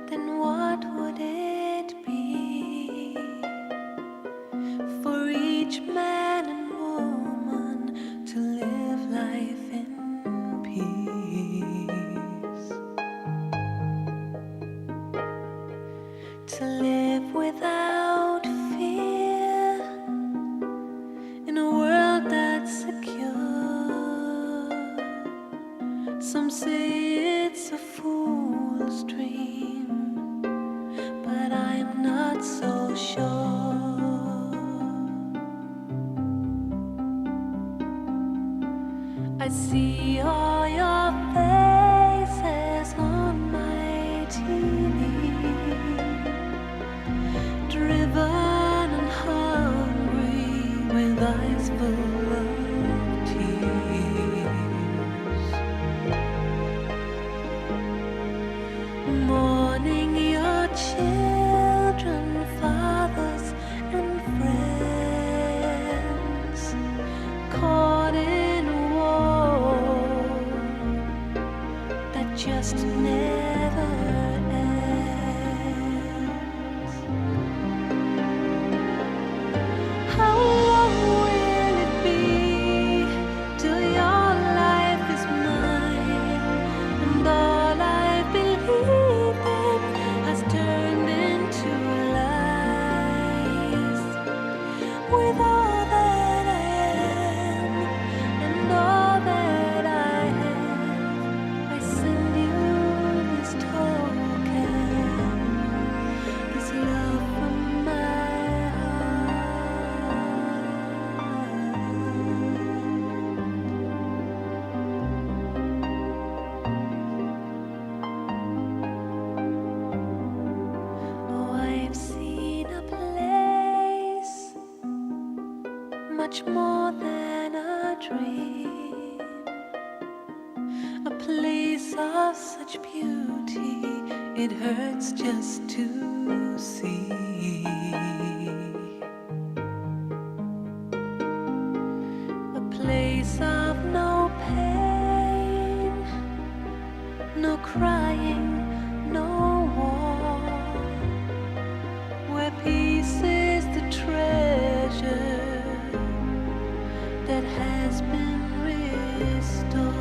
then what would it be for each man and woman to live life in peace, to live without fear in a world that's secure? Some say it's a fool's dream, but I'm not so sure. I see all your faces on my TV, driven and hungry with eyes full of tears, mourning your children, fathers and friends, caught in a war that just never ends. How long will it be till your life is mine, and all I believed in has turned into lies? With all that I am and all that I have, I send you this token, this love from my heart. Oh, I've seen a place much more than a dream, a place of such beauty it hurts just to see, a place of no pain, no crying, no war, where peace is the treasure that has been restored.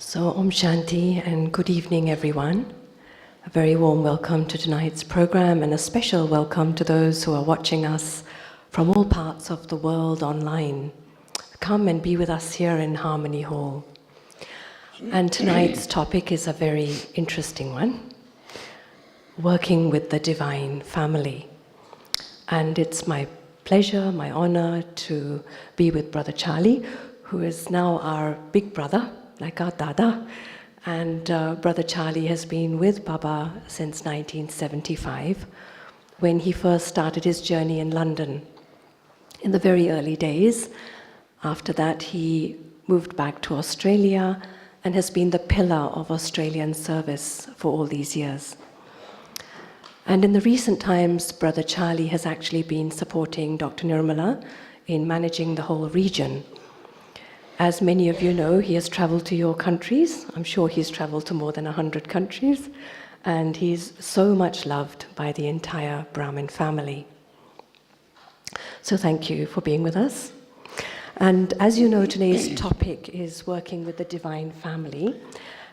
So Om Shanti and good evening everyone. A very warm welcome to tonight's program and a special welcome to those who are watching us from all parts of the world online. Come and be with us here in Harmony Hall. And tonight's topic is a very interesting one, working with the divine family. And it's my pleasure, my honor to be with Brother Charlie, who is now our big brother, like our Dada. And Brother Charlie has been with Baba since 1975, when he first started his journey in London. In the very early days, after that he moved back to Australia and has been the pillar of Australian service for all these years. And in the recent times, Brother Charlie has actually been supporting Dr. Nirmala in managing the whole region. As many of you know, he has traveled to your countries. I'm sure he's traveled to more than 100 countries. And he's so much loved by the entire Brahmin family. So thank you for being with us. And as you know, today's topic is working with the divine family.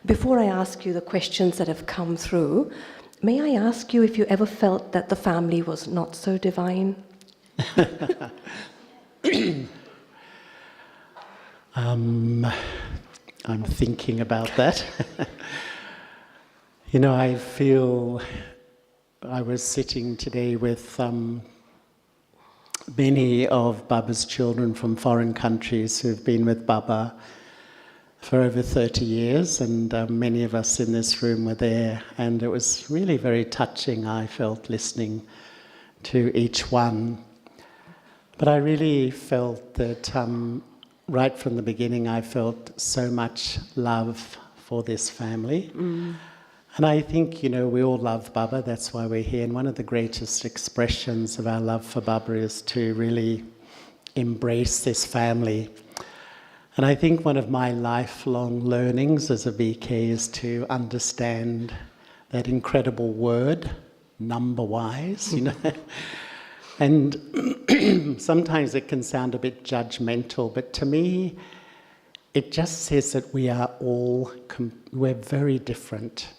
Before I ask you the questions that have come through, may I ask you if you ever felt that the family was not so divine? I'm thinking about that. You know, I feel I was sitting today with many of Baba's children from foreign countries who've been with Baba for over 30 years, and many of us in this room were there, and it was really very touching, I felt, listening to each one. But I really felt that right from the beginning I felt so much love for this family. And I think, you know, we all love Baba, that's why we're here, and one of the greatest expressions of our love for Baba is to really embrace this family. And I think one of my lifelong learnings as a BK is to understand that incredible word, number-wise, you know. And sometimes it can sound a bit judgmental, but to me, it just says that we are all, we're very different.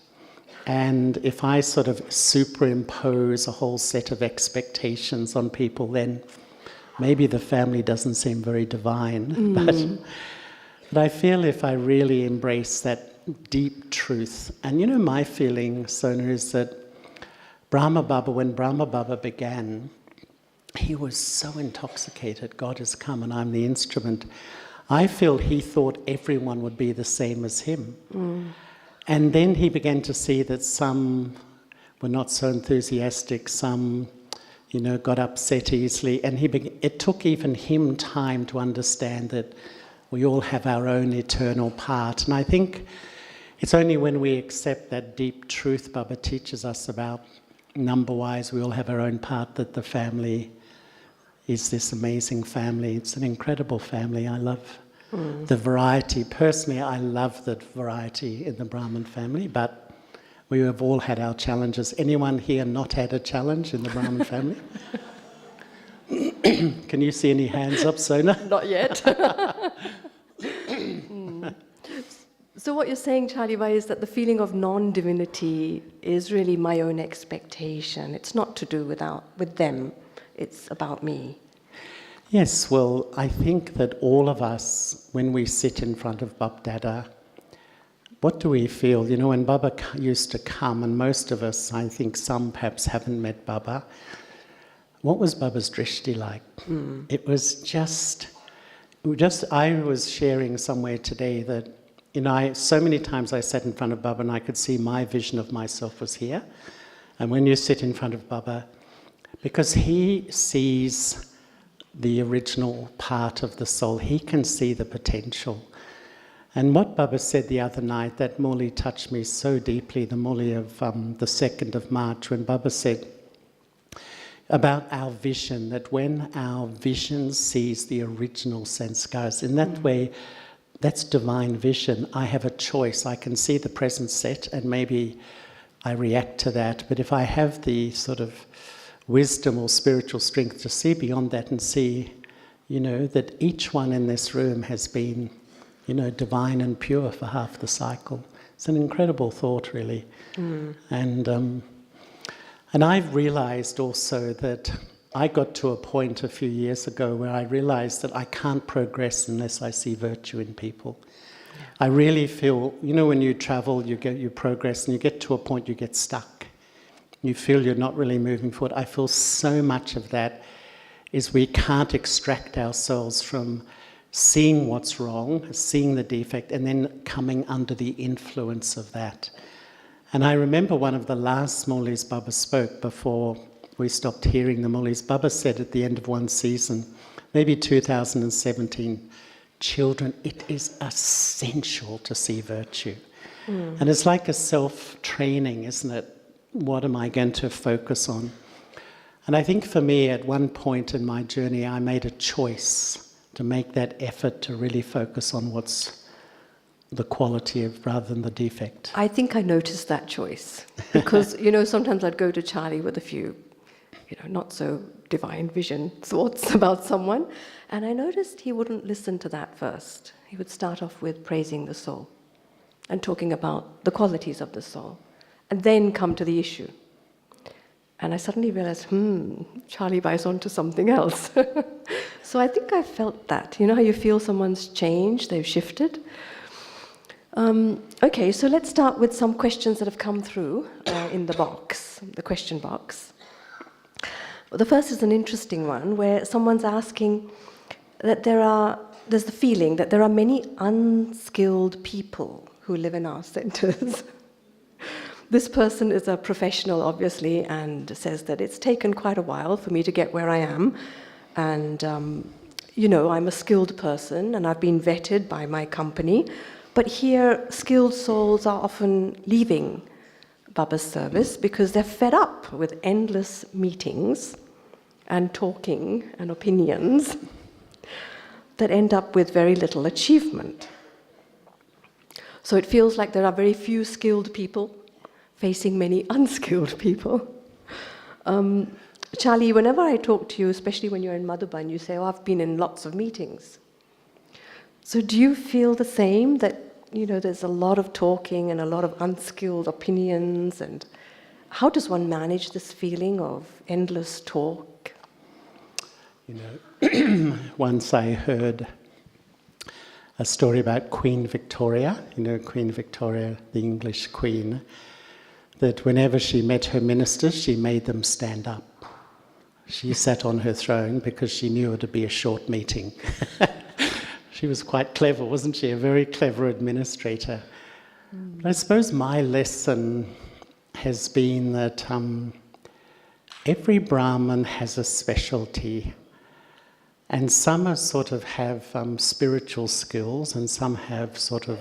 And if I sort of superimpose a whole set of expectations on people, then maybe the family doesn't seem very divine. But I feel if I really embrace that deep truth, and you know, my feeling, Sona, is that Brahma Baba, when Brahma Baba began, he was so intoxicated. God has come and I'm the instrument. I feel he thought everyone would be the same as him. And then he began to see that some were not so enthusiastic, some, you know, got upset easily. And it took even him time to understand that we all have our own eternal part. And I think it's only when we accept that deep truth Baba teaches us about, number-wise, we all have our own part, that the family is this amazing family. It's an incredible family. I love the variety. Personally, I love the variety in the Brahmin family, but we have all had our challenges. Anyone here not had a challenge in the Brahmin family? Can you see any hands up, Sona? Not yet. So what you're saying, Charlie Bhai, is that the feeling of non-divinity is really my own expectation. It's not to do with them. It's about me. Yes, well, I think that all of us, when we sit in front of Bab Dada, what do we feel? You know, when Baba used to come, and most of us, I think some perhaps haven't met Baba, what was Baba's drishti like? It was just, I was sharing somewhere today that, you know, so many times I sat in front of Baba and I could see my vision of myself was here. And when you sit in front of Baba, because he sees the original part of the soul, he can see the potential. And what Baba said the other night, that Murli touched me so deeply, the Murli of the 2nd of March, when Baba said about our vision, that when our vision sees the original sanskars, in that way, that's divine vision. I have a choice. I can see the present set and maybe I react to that. But if I have the sort of wisdom or spiritual strength to see beyond that and see, you know, that each one in this room has been divine and pure for half the cycle. It's an incredible thought, really. And I've realized also that I got to a point a few years ago where I realized that I can't progress unless I see virtue in people. I really feel, when you travel, you progress, and you get to a point you get stuck. You feel you're not really moving forward. I feel so much of that is we can't extract ourselves from seeing what's wrong, seeing the defect, and then coming under the influence of that. And I remember one of the last Maulis Baba spoke before we stopped hearing the Maulis. Baba said at the end of one season, maybe 2017, children, it is essential to see virtue. And it's like a self-training, isn't it? What am I going to focus on? And I think for me, at one point in my journey, I made a choice to make that effort to really focus on what's the quality of rather than the defect. I think I noticed that choice because, sometimes I'd go to Charlie with a few, not so divine vision thoughts about someone, and I noticed he wouldn't listen to that first. He would start off with praising the soul and talking about the qualities of the soul, and then come to the issue. And I suddenly realized, Charlie buys on to something else. So I think I felt that. You know how you feel someone's changed, they've shifted? Okay, so let's start with some questions that have come through in the box, the question box. The first is an interesting one where someone's asking that there's the feeling that there are many unskilled people who live in our centers. This person is a professional, obviously, and says that it's taken quite a while for me to get where I am. And, I'm a skilled person and I've been vetted by my company. But here, skilled souls are often leaving Baba's service because they're fed up with endless meetings and talking and opinions that end up with very little achievement. So it feels like there are very few skilled people facing many unskilled people. Charlie, whenever I talk to you, especially when you're in Madhuban, you say, I've been in lots of meetings. So do you feel the same, that there's a lot of talking and a lot of unskilled opinions? And how does one manage this feeling of endless talk? Once I heard a story about Queen Victoria, Queen Victoria, the English Queen, that whenever she met her ministers, she made them stand up. She sat on her throne because she knew it would be a short meeting. She was quite clever, wasn't she? A very clever administrator. But I suppose my lesson has been that every Brahmin has a specialty, and some are sort of have spiritual skills, and some have sort of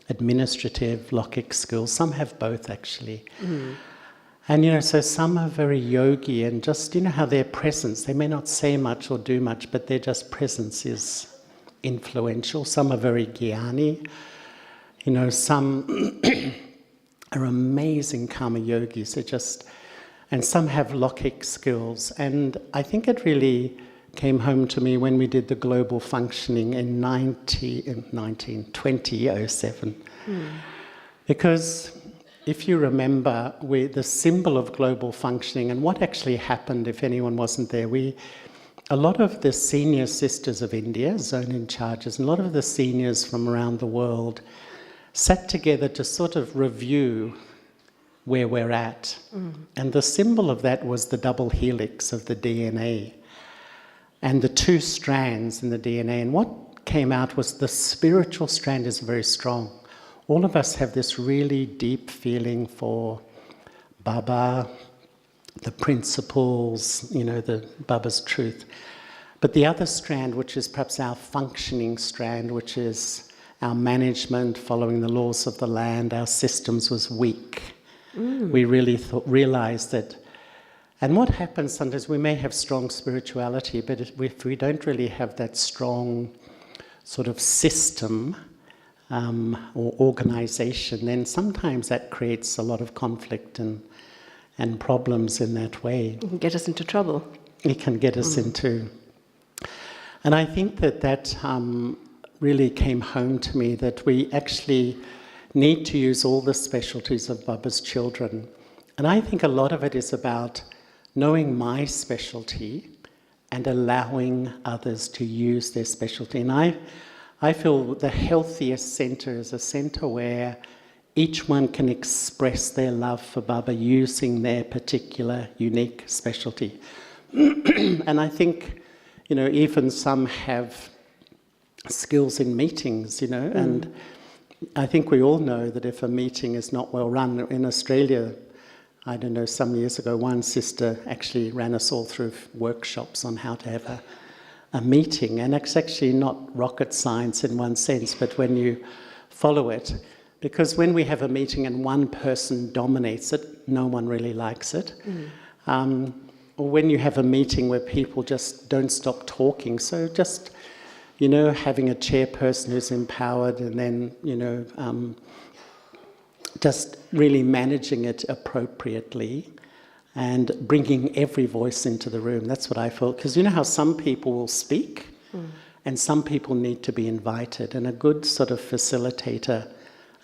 administrative, logic skills. Some have both, actually. And, so some are very yogi, and just, how their presence, they may not say much or do much, but their just presence is influential. Some are very jnani. Some are amazing karma yogis. And some have logic skills. And I think it really came home to me when we did the global functioning in 2007. Because if you remember, the symbol of global functioning and what actually happened, if anyone wasn't there, a lot of the senior sisters of India, zone in charges, and a lot of the seniors from around the world sat together to sort of review where we're at. And the symbol of that was the double helix of the DNA and the two strands in the DNA. And what came out was the spiritual strand is very strong. All of us have this really deep feeling for Baba, the principles, the Baba's truth. But the other strand, which is perhaps our functioning strand, which is our management, following the laws of the land, our systems, was weak. We really realized that. And what happens sometimes, we may have strong spirituality, but if we don't really have that strong sort of system or organization, then sometimes that creates a lot of conflict and problems in that way. It can get us into trouble. It can get us into... And I think that really came home to me, that we actually need to use all the specialties of Baba's children. And I think a lot of it is about knowing my specialty and allowing others to use their specialty. And I feel the healthiest centre is a centre where each one can express their love for Baba using their particular unique specialty. And I think, even some have skills in meetings, and I think we all know that if a meeting is not well run, in Australia, I don't know, some years ago, one sister actually ran us all through workshops on how to have a meeting, and it's actually not rocket science in one sense, but when you follow it, because when we have a meeting and one person dominates it, no one really likes it. Or when you have a meeting where people just don't stop talking, so just, having a chairperson who's empowered, and then, just really managing it appropriately and bringing every voice into the room. That's what I felt. Because you know how some people will speak and some people need to be invited. And a good sort of facilitator,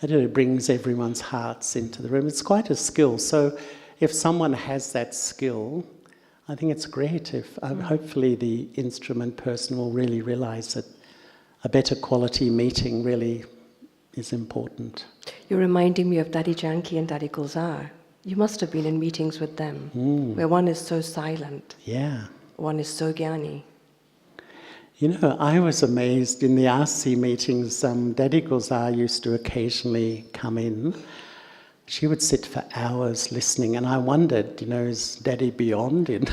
I don't know, brings everyone's hearts into the room. It's quite a skill. So if someone has that skill, I think it's great if hopefully the instrument person will really realise that a better quality meeting really is important. You're reminding me of Daddy Janki and Daddy Gulzar. You must have been in meetings with them, where one is so silent, Yeah. one is so Gyani. I was amazed in the RC meetings. Daddy Gulzar used to occasionally come in. She would sit for hours listening, and I wondered, is Daddy beyond it?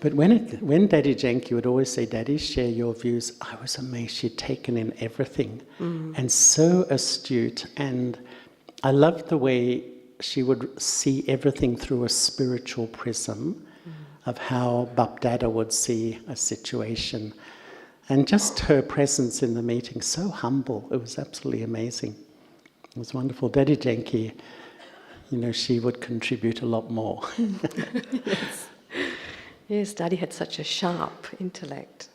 But when Daddy Janki would always say, Daddy, share your views, I was amazed. She'd taken in everything, and so astute. And I loved the way she would see everything through a spiritual prism of how Bap Dada would see a situation. And just her presence in the meeting, so humble. It was absolutely amazing. It was wonderful. Daddy Janki, she would contribute a lot more. Yes. Yes, Daddy had such a sharp intellect.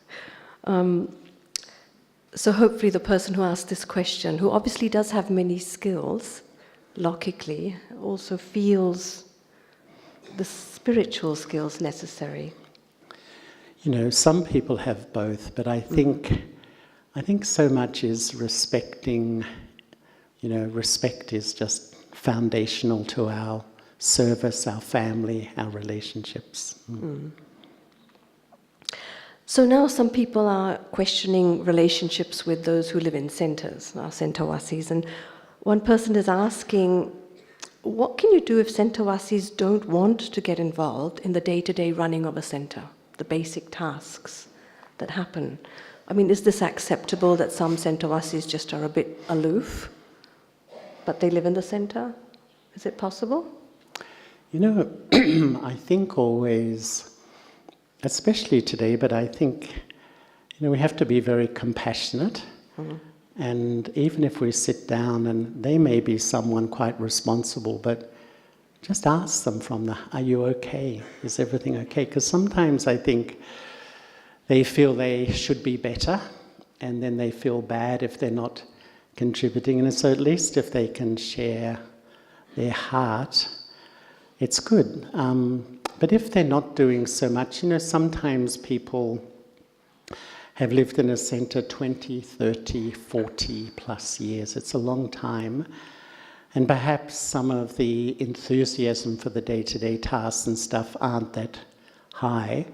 So hopefully the person who asked this question, who obviously does have many skills, logically, also feels the spiritual skills necessary. Some people have both, but I think so much is respecting. Respect is just foundational to our service, our family, our relationships. So now some people are questioning relationships with those who live in centres, our centrewasis, and one person is asking, what can you do if centrewasis don't want to get involved in the day-to-day running of a centre, the basic tasks that happen? I mean, is this acceptable that some centrewasis just are a bit aloof, but they live in the centre? Is it possible? I think always, especially today, but I think, we have to be very compassionate. And even if we sit down, and they may be someone quite responsible, but just ask them are you okay? Is everything okay? Because sometimes I think they feel they should be better, and then they feel bad if they're not contributing. And so at least if they can share their heart, it's good. But if they're not doing so much, sometimes people have lived in a centre 20, 30, 40 plus years. It's a long time. And perhaps some of the enthusiasm for the day-to-day tasks and stuff aren't that high.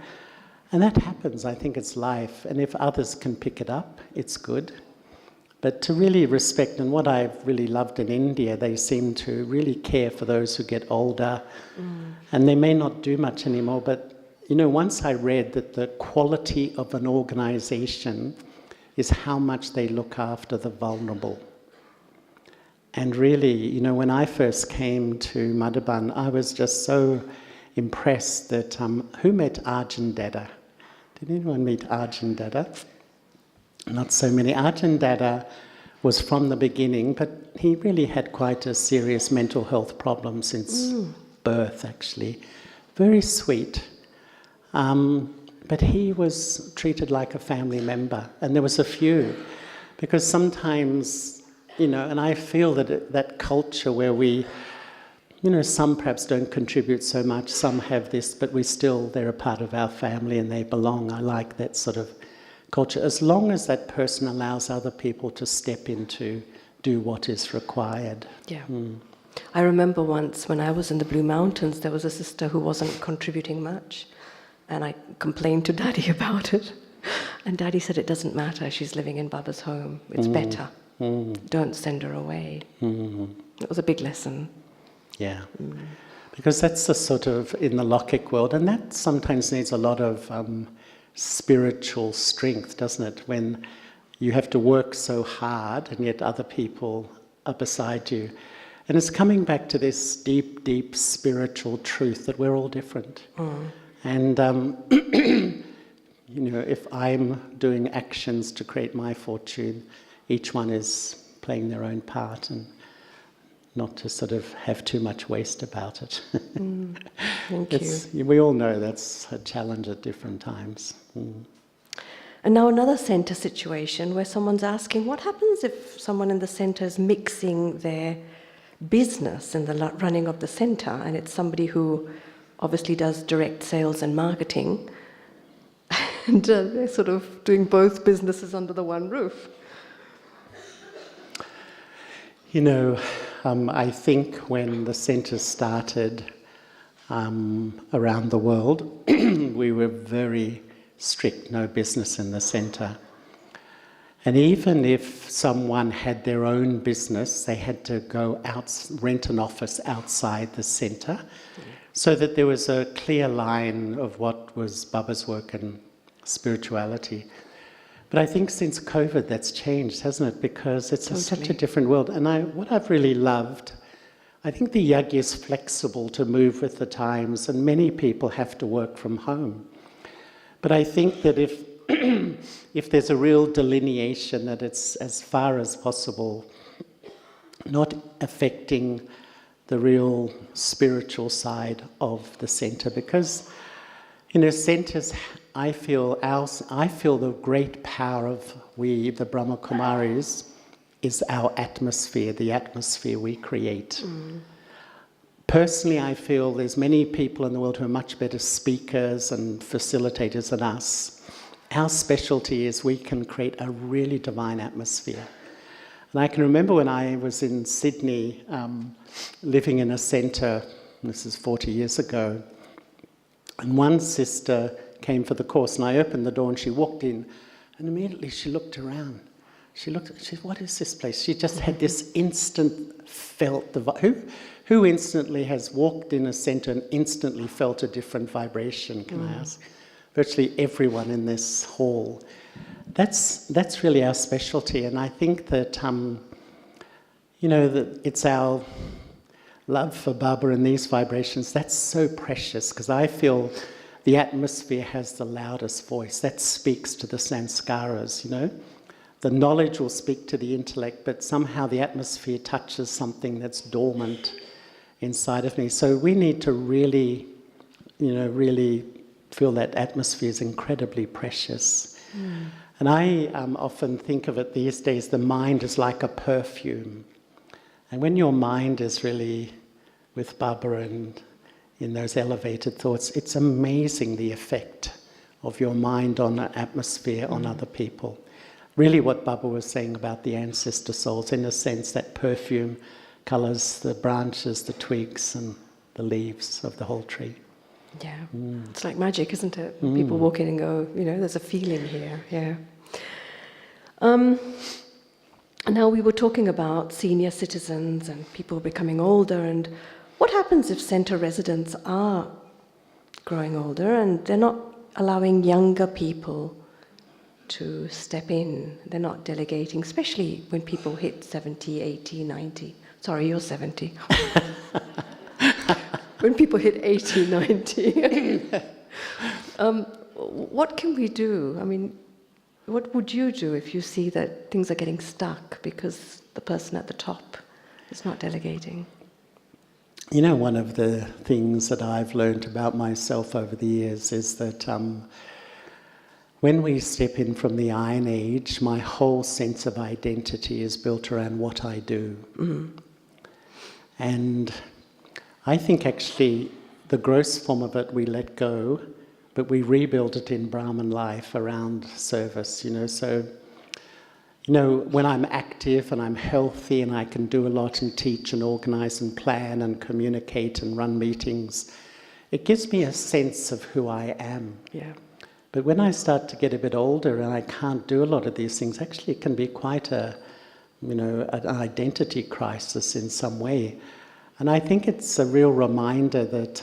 And that happens. I think it's life. And if others can pick it up, it's good. But to really respect, and what I've really loved in India, they seem to really care for those who get older. And they may not do much anymore, but once I read that the quality of an organisation is how much they look after the vulnerable. And really, when I first came to Madhaban, I was just so impressed that, who met Arjun Dada? Did anyone meet Arjun Dada? Not so many. Arjun Dada was from the beginning, but he really had quite a serious mental health problem since birth, actually. Very sweet. But he was treated like a family member, and there was a few, because sometimes, and I feel that that culture where we, some perhaps don't contribute so much, some have this, but they're a part of our family and they belong. I like that sort of culture, as long as that person allows other people to step in to do what is required. Yeah. I remember once when I was in the Blue Mountains, there was a sister who wasn't contributing much, and I complained to Daddy about it. And Daddy said, it doesn't matter, she's living in Baba's home, it's better. Don't send her away. It was a big lesson. Yeah, because that's the sort of, in the Lokik world, and that sometimes needs a lot of spiritual strength, doesn't it? When you have to work so hard and yet other people are beside you. And it's coming back to this deep, deep spiritual truth that we're all different. And, if I'm doing actions to create my fortune, each one is playing their own part, and not to sort of have too much waste about it. Thank you. We all know that's a challenge at different times. And now another centre situation where someone's asking, what happens if someone in the centre is mixing their business in the running of the centre, and it's somebody who obviously does direct sales and marketing, and they're sort of doing both businesses under the one roof? I think when the centre started around the world, we were very strict, no business in the centre. And even if someone had their own business, they had to go out, rent an office outside the centre, so that there was a clear line of what was Baba's work and spirituality. But I think since COVID that's changed, hasn't it? Because it's such a different world. And what I've really loved, I think the yajna is flexible to move with the times, and many people have to work from home. But I think that if there's a real delineation, that it's as far as possible not affecting the real spiritual side of the centre, because centres, I feel the great power of the Brahma Kumaris is our atmosphere, the atmosphere we create. Personally, I feel there's many people in the world who are much better speakers and facilitators than us. Our specialty is we can create a really divine atmosphere. And I can remember when I was in Sydney, living in a centre, this is 40 years ago, and one sister came for the course, and I opened the door and she walked in, and immediately she looked around. She said, what is this place? She just had this instant felt the vibe. Who instantly has walked in a centre and instantly felt a different vibration, can I ask? Virtually everyone in this hall. That's really our specialty, and I think that, that it's our love for Baba and these vibrations, that's so precious, because I feel the atmosphere has the loudest voice. That speaks to the sanskaras, The knowledge will speak to the intellect, but somehow the atmosphere touches something that's dormant inside of me. So we need to really, really feel that atmosphere is incredibly precious. And I often think of it these days, the mind is like a perfume. And when your mind is really with Baba and in those elevated thoughts, it's amazing the effect of your mind on an atmosphere, on other people. Really what Baba was saying about the ancestor souls, in a sense, that perfume colours the branches, the twigs and the leaves of the whole tree. Yeah, it's like magic, isn't it? People walk in and go, there's a feeling here, yeah. Now we were talking about senior citizens and people becoming older, and what happens if centre residents are growing older and they're not allowing younger people to step in, they're not delegating, especially when people hit 70, 80, 90. Sorry, you're 70. When people hit 80, 90. What can we do? I mean, what would you do if you see that things are getting stuck because the person at the top is not delegating? One of the things that I've learned about myself over the years is that when we step in from the Iron Age, my whole sense of identity is built around what I do. And I think actually the gross form of it we let go, but we rebuild it in Brahman life around service, So, when I'm active and I'm healthy and I can do a lot and teach and organize and plan and communicate and run meetings, it gives me a sense of who I am. Yeah. But when I start to get a bit older and I can't do a lot of these things, actually it can be quite an identity crisis in some way. And I think it's a real reminder that,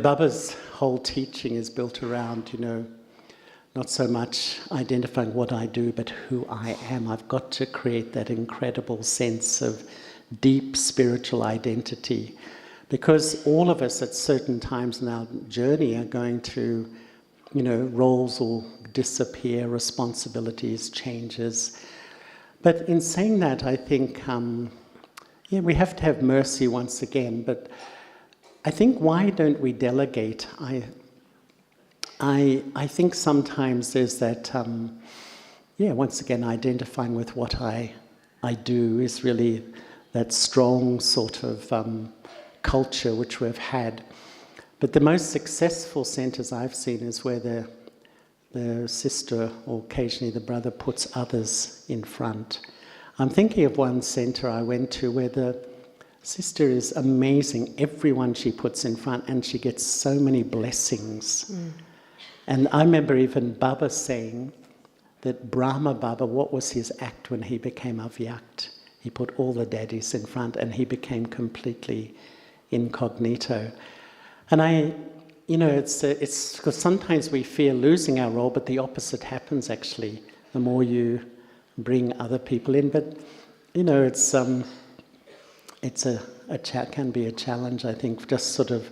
Baba's whole teaching is built around, not so much identifying what I do, but who I am. I've got to create that incredible sense of deep spiritual identity. Because all of us at certain times in our journey are going through, roles will disappear, responsibilities, changes. But in saying that, I think, we have to have mercy once again. But I think, why don't we delegate? I think sometimes there's that, once again, identifying with what I do is really that strong sort of culture which we've had. But the most successful centres I've seen is where the sister, or occasionally the brother, puts others in front. I'm thinking of one centre I went to where the sister is amazing. Everyone she puts in front, and she gets so many blessings. And I remember even Baba saying that Brahma Baba, what was his act when he became Avyakt? He put all the daddies in front and he became completely incognito. And it's because sometimes we fear losing our role, but the opposite happens actually, the more you bring other people in. But, can be a challenge, I think, just sort of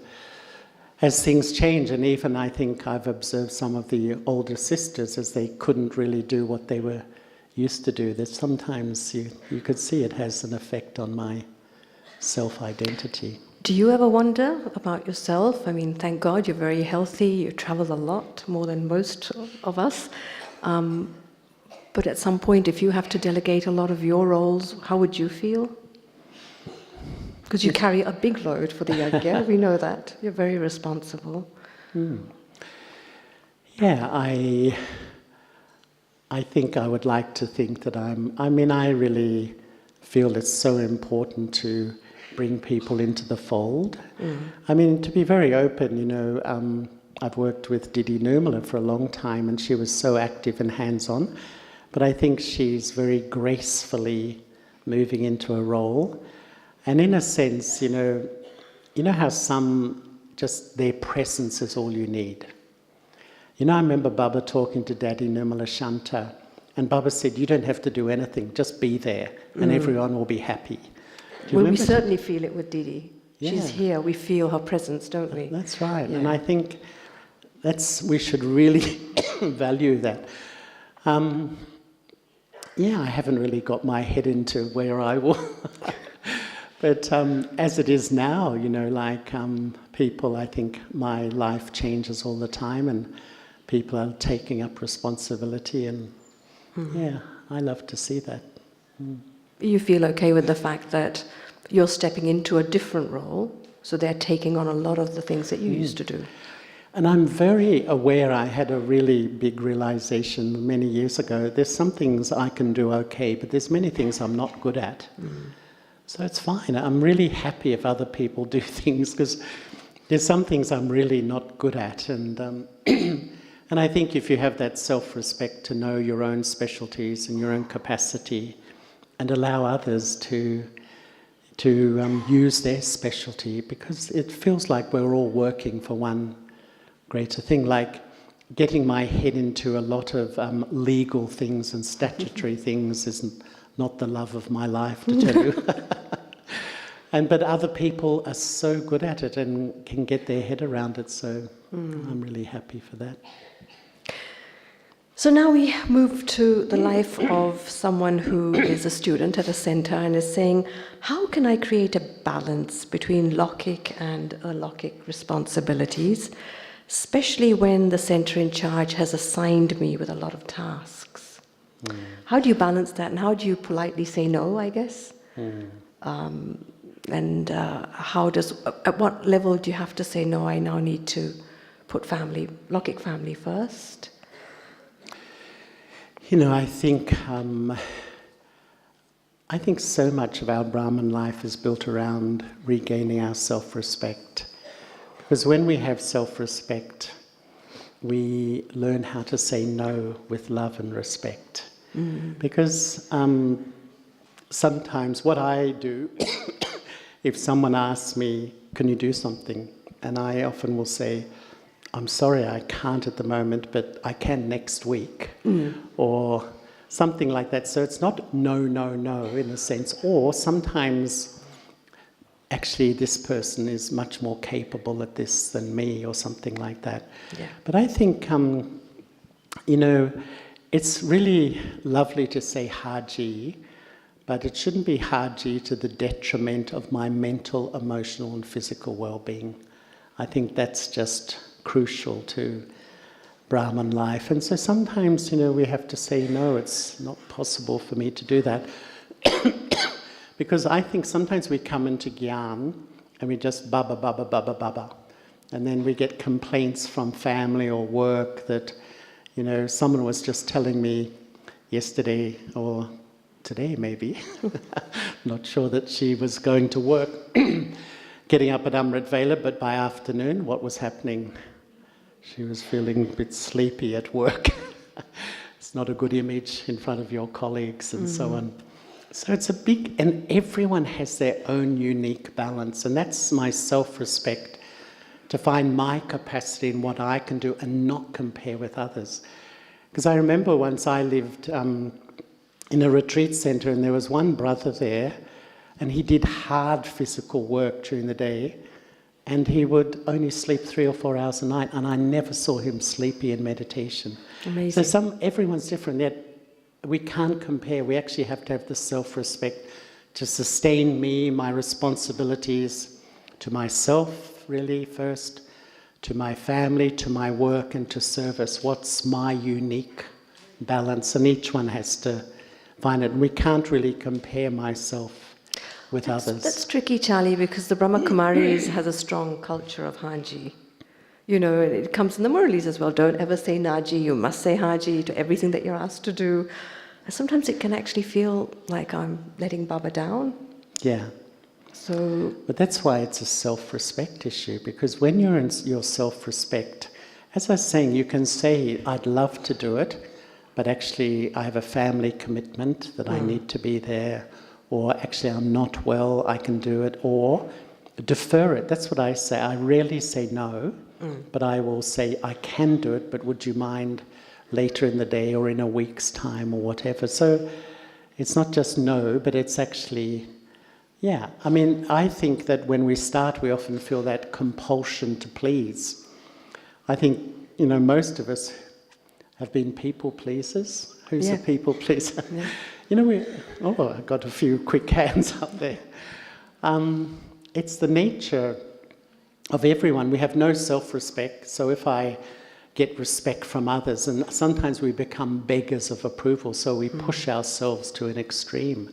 as things change. And even I think I've observed some of the older sisters as they couldn't really do what they were used to do, that sometimes you could see it has an effect on my self-identity. Do you ever wonder about yourself? I mean, thank God you're very healthy, you travel a lot, more than most of us. But at some point, if you have to delegate a lot of your roles, how would you feel? Because you carry a big load for the Yagya, we know that. You're very responsible. Yeah, I think I would like to think that I really feel it's so important to bring people into the fold. I mean, to be very open, I've worked with Didi Nirmala for a long time, and she was so active and hands-on, but I think she's very gracefully moving into a role. And in a sense, you know how some, just their presence is all you need. I remember Baba talking to Daddy Nirmala Shanta, and Baba said, you don't have to do anything, just be there, and everyone will be happy. Well, we certainly feel it with Didi. Yeah. She's here, we feel her presence, don't we? That's right, Yeah. and I think we should really value that. I haven't really got my head into where I will. But as it is now, people, I think my life changes all the time, and people are taking up responsibility, and I love to see that. You feel okay with the fact that you're stepping into a different role, so they're taking on a lot of the things that you used to do. And I'm very aware, I had a really big realization many years ago, there's some things I can do okay, but there's many things I'm not good at. So it's fine. I'm really happy if other people do things, because there's some things I'm really not good at. And and I think if you have that self-respect to know your own specialties and your own capacity, and allow others to use their specialty, because it feels like we're all working for one greater thing, like getting my head into a lot of legal things and statutory things isn't not the love of my life, to tell you. But other people are so good at it and can get their head around it, so I'm really happy for that. So now we move to the life of someone who is a student at a centre and is saying, how can I create a balance between Lokik and alokik responsibilities? especially when the center in charge has assigned me with a lot of tasks. How do you balance that, and how do you politely say no, I guess? And at what level do you have to say, no, I now need to put Lokik family first? You know, I think so much of our Brahman life is built around regaining our self-respect. Because when we have self-respect, we learn how to say no with love and respect. Because sometimes what I do, if someone asks me, can you do something? And I often will say, I'm sorry, I can't at the moment, but I can next week. Or something like that. So it's not no, no, no in a sense. Or sometimes, actually, this person is much more capable at this than me, or something like that. Yeah. But I think, you know, it's really lovely to say Haji, but it shouldn't be Haji to the detriment of my mental, emotional and physical well-being. I think that's just crucial to Brahman life. And so sometimes, you know, we have to say, no, it's not possible for me to do that. Because I think sometimes we come into Gyan and we just baba, baba, baba, baba. And then we get complaints from family or work that, you know, someone was just telling me yesterday or today maybe, not sure that she was going to work, getting up at Amrit Vela, but by afternoon, what was happening? She was feeling a bit sleepy at work. It's not a good image in front of your colleagues and so on. So it's a big, and everyone has their own unique balance, and that's my self-respect, to find my capacity in what I can do and not compare with others. Because I remember once I lived in a retreat center, and there was one brother there, and he did hard physical work during the day, and he would only sleep 3 or 4 hours a night, and I never saw him sleepy in meditation. Amazing. So everyone's different, yet we can't compare. We actually have to have the self-respect to sustain me, my responsibilities to myself, really, first, to my family, to my work, and to service. What's my unique balance? And each one has to find it. And we can't really compare myself with others. That's tricky, Charlie, because the Brahma Kumaris has a strong culture of Haji. You know, it comes in the Murlis as well. Don't ever say Naji, you must say Haji to everything that you're asked to do. And sometimes it can actually feel like I'm letting Baba down. Yeah. So, but that's why it's a self-respect issue, because when you're in your self-respect, as I was saying, you can say, I'd love to do it, but actually I have a family commitment that I need to be there, or actually I'm not well, I can do it, or defer it. That's what I say. I rarely say no, but I will say, I can do it, but would you mind later in the day or in a week's time or whatever. So it's not just no, but it's actually, yeah. I mean, I think that when we start, we often feel that compulsion to please. I think, you know, most of us have been people pleasers. Who's a people pleaser? Yeah. You know, I got a few quick hands up there. It's the nature of everyone. We have no self-respect. So if I get respect from others, and sometimes we become beggars of approval, so we push ourselves to an extreme.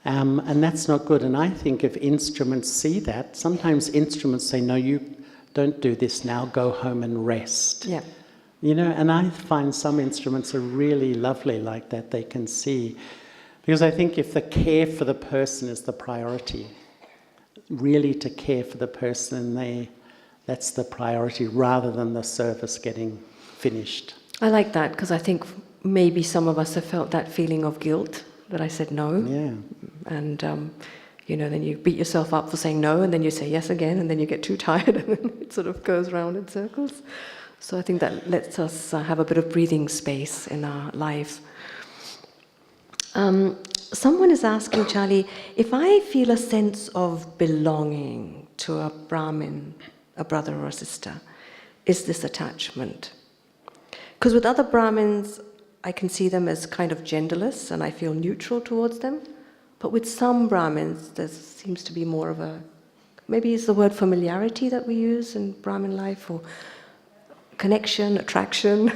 And that's not good. And I think if instruments see that, sometimes instruments say, no, you don't do this now, go home and rest. yeah. You know, and I find some instruments are really lovely like that, they can see. Because I think if the care for the person is the priority, really to care for the person, that's the priority rather than the service getting finished. I like that, because I think maybe some of us have felt that feeling of guilt that I said no. Yeah. And, you know, then you beat yourself up for saying no, and then you say yes again, and then you get too tired, and then it sort of goes round in circles. So I think that lets us have a bit of breathing space in our life. Someone is asking, Charlie, if I feel a sense of belonging to a Brahmin, a brother or a sister, is this attachment? Because with other Brahmins, I can see them as kind of genderless and I feel neutral towards them. But with some Brahmins, there seems to be more of a, maybe it's the word familiarity that we use in Brahmin life, or connection, attraction.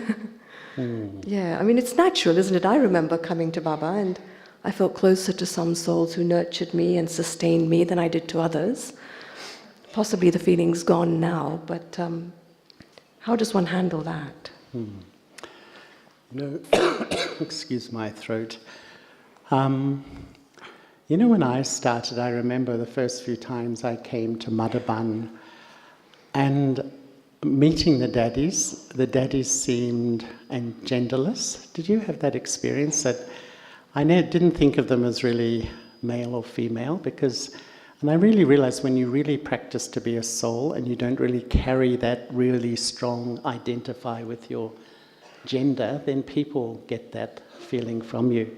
Yeah, I mean, it's natural, isn't it? I remember coming to Baba and I felt closer to some souls who nurtured me and sustained me than I did to others. Possibly the feeling's gone now, but how does one handle that? Excuse my throat. When I started, I remember the first few times I came to Madhaban and meeting the daddies seemed genderless. Did you have that experience? That I didn't think of them as really male or female and I really realized when you really practice to be a soul and you don't really carry that really strong identify with your gender, then people get that feeling from you.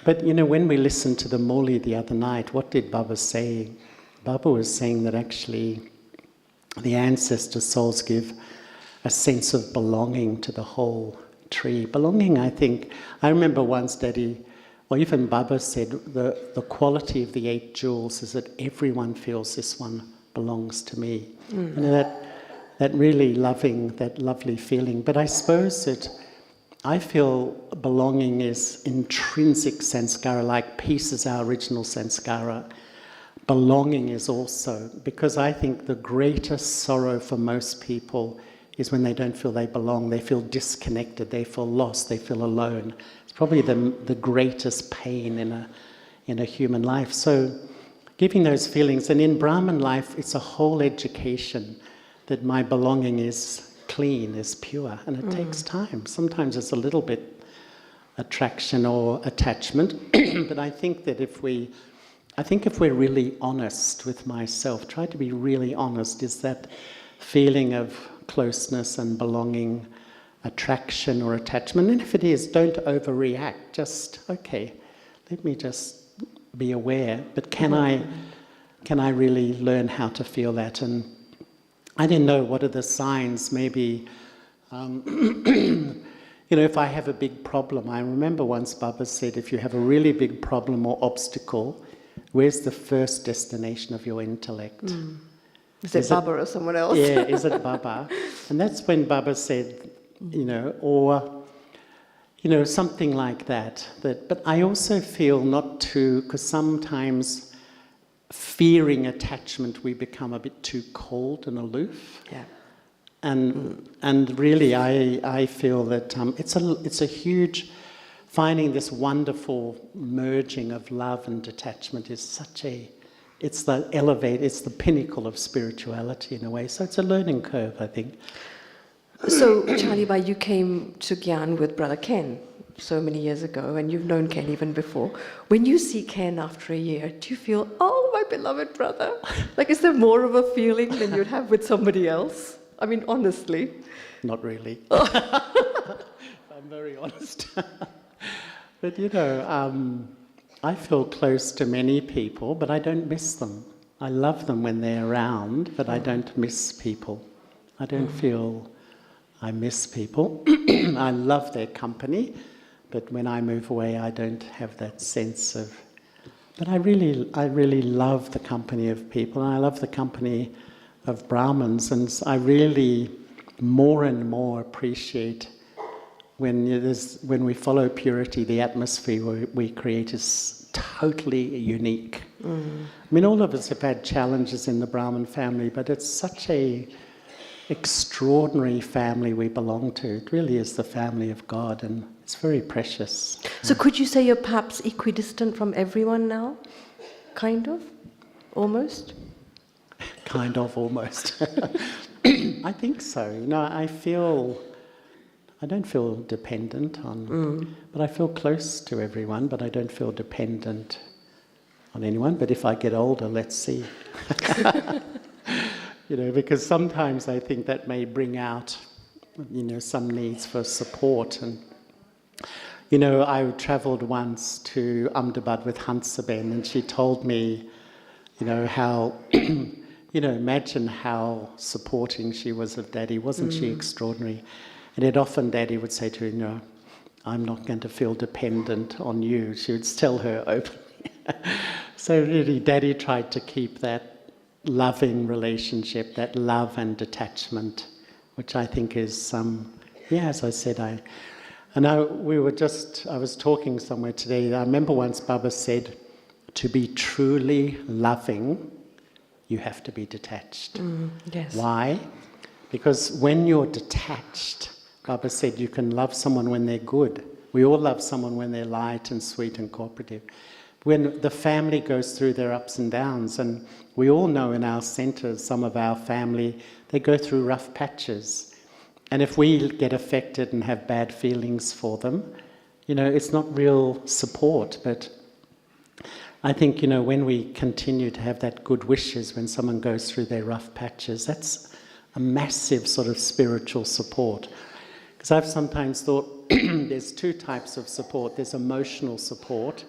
But when we listened to the Moli the other night, what did Baba say? Baba was saying that actually the ancestor souls give a sense of belonging to the whole tree. Belonging, I remember once Daddy, or even Baba said, the quality of the 8 jewels is that everyone feels this one belongs to me. That really that lovely feeling. But I suppose that I feel belonging is intrinsic sanskara, like peace is our original sanskara. Belonging is also, because I think the greatest sorrow for most people is when they don't feel they belong, they feel disconnected, they feel lost, they feel alone. It's probably the greatest pain in a human life. So giving those feelings, and in Brahman life, it's a whole education that my belonging is clean, is pure, and it takes time. Sometimes it's a little bit attraction or attachment, but I think that if we're really honest with myself, try to be really honest, is that feeling of closeness and belonging, attraction or attachment. And if it is, don't overreact. Just, okay, let me just be aware. But can I really learn how to feel that? And I didn't know what are the signs. Maybe, if I have a big problem. I remember once Baba said, if you have a really big problem or obstacle, where's the first destination of your intellect? Is it Baba or someone else? Yeah, is it Baba? And that's when Baba said, or something like that. But I also feel not to, because sometimes fearing attachment, we become a bit too cold and aloof. Yeah. And really, I feel that it's a huge, finding this wonderful merging of love and detachment is it's the pinnacle of spirituality in a way. So it's a learning curve, I think. So, Charlie Bai, you came to Gyan with Brother Ken so many years ago, and you've known Ken even before. When you see Ken after a year, do you feel, oh, my beloved brother? Like, is there more of a feeling than you'd have with somebody else? I mean, honestly. Not really. I'm very honest. But, I feel close to many people, but I don't miss them. I love them when they're around, but I don't miss people. I don't feel I miss people. I love their company, but when I move away, I don't have that sense of... But I really love the company of people, and I love the company of Brahmins, and I really more and more appreciate when we follow purity, the atmosphere we create is totally unique. I mean, all of us have had challenges in the Brahmin family, but it's such a extraordinary family we belong to. It really is the family of God, and it's very precious. So could you say you're perhaps equidistant from everyone now? Kind of? Almost? Kind of, almost. I think so. I don't feel dependent on... But I feel close to everyone, but I don't feel dependent on anyone. But if I get older, let's see. Because sometimes I think that may bring out, some needs for support. And, I travelled once to Ahmedabad with Hansaben, and she told me, how... imagine how supporting she was of Daddy. Wasn't she extraordinary? And yet often Daddy would say to her, I'm not going to feel dependent on you. She would tell her openly. So really Daddy tried to keep that loving relationship, that love and detachment which I think is, as I said, I was talking somewhere today. I remember once Baba said, to be truly loving, you have to be detached. Yes. Why? Because when you're detached, Baba said you can love someone when they're good. We all love someone when they're light and sweet and cooperative. When the family goes through their ups and downs, and we all know in our centres, some of our family, they go through rough patches. And if we get affected and have bad feelings for them, it's not real support. But I think, when we continue to have that good wishes when someone goes through their rough patches, that's a massive sort of spiritual support. Because I've sometimes thought there's two types of support. There's emotional support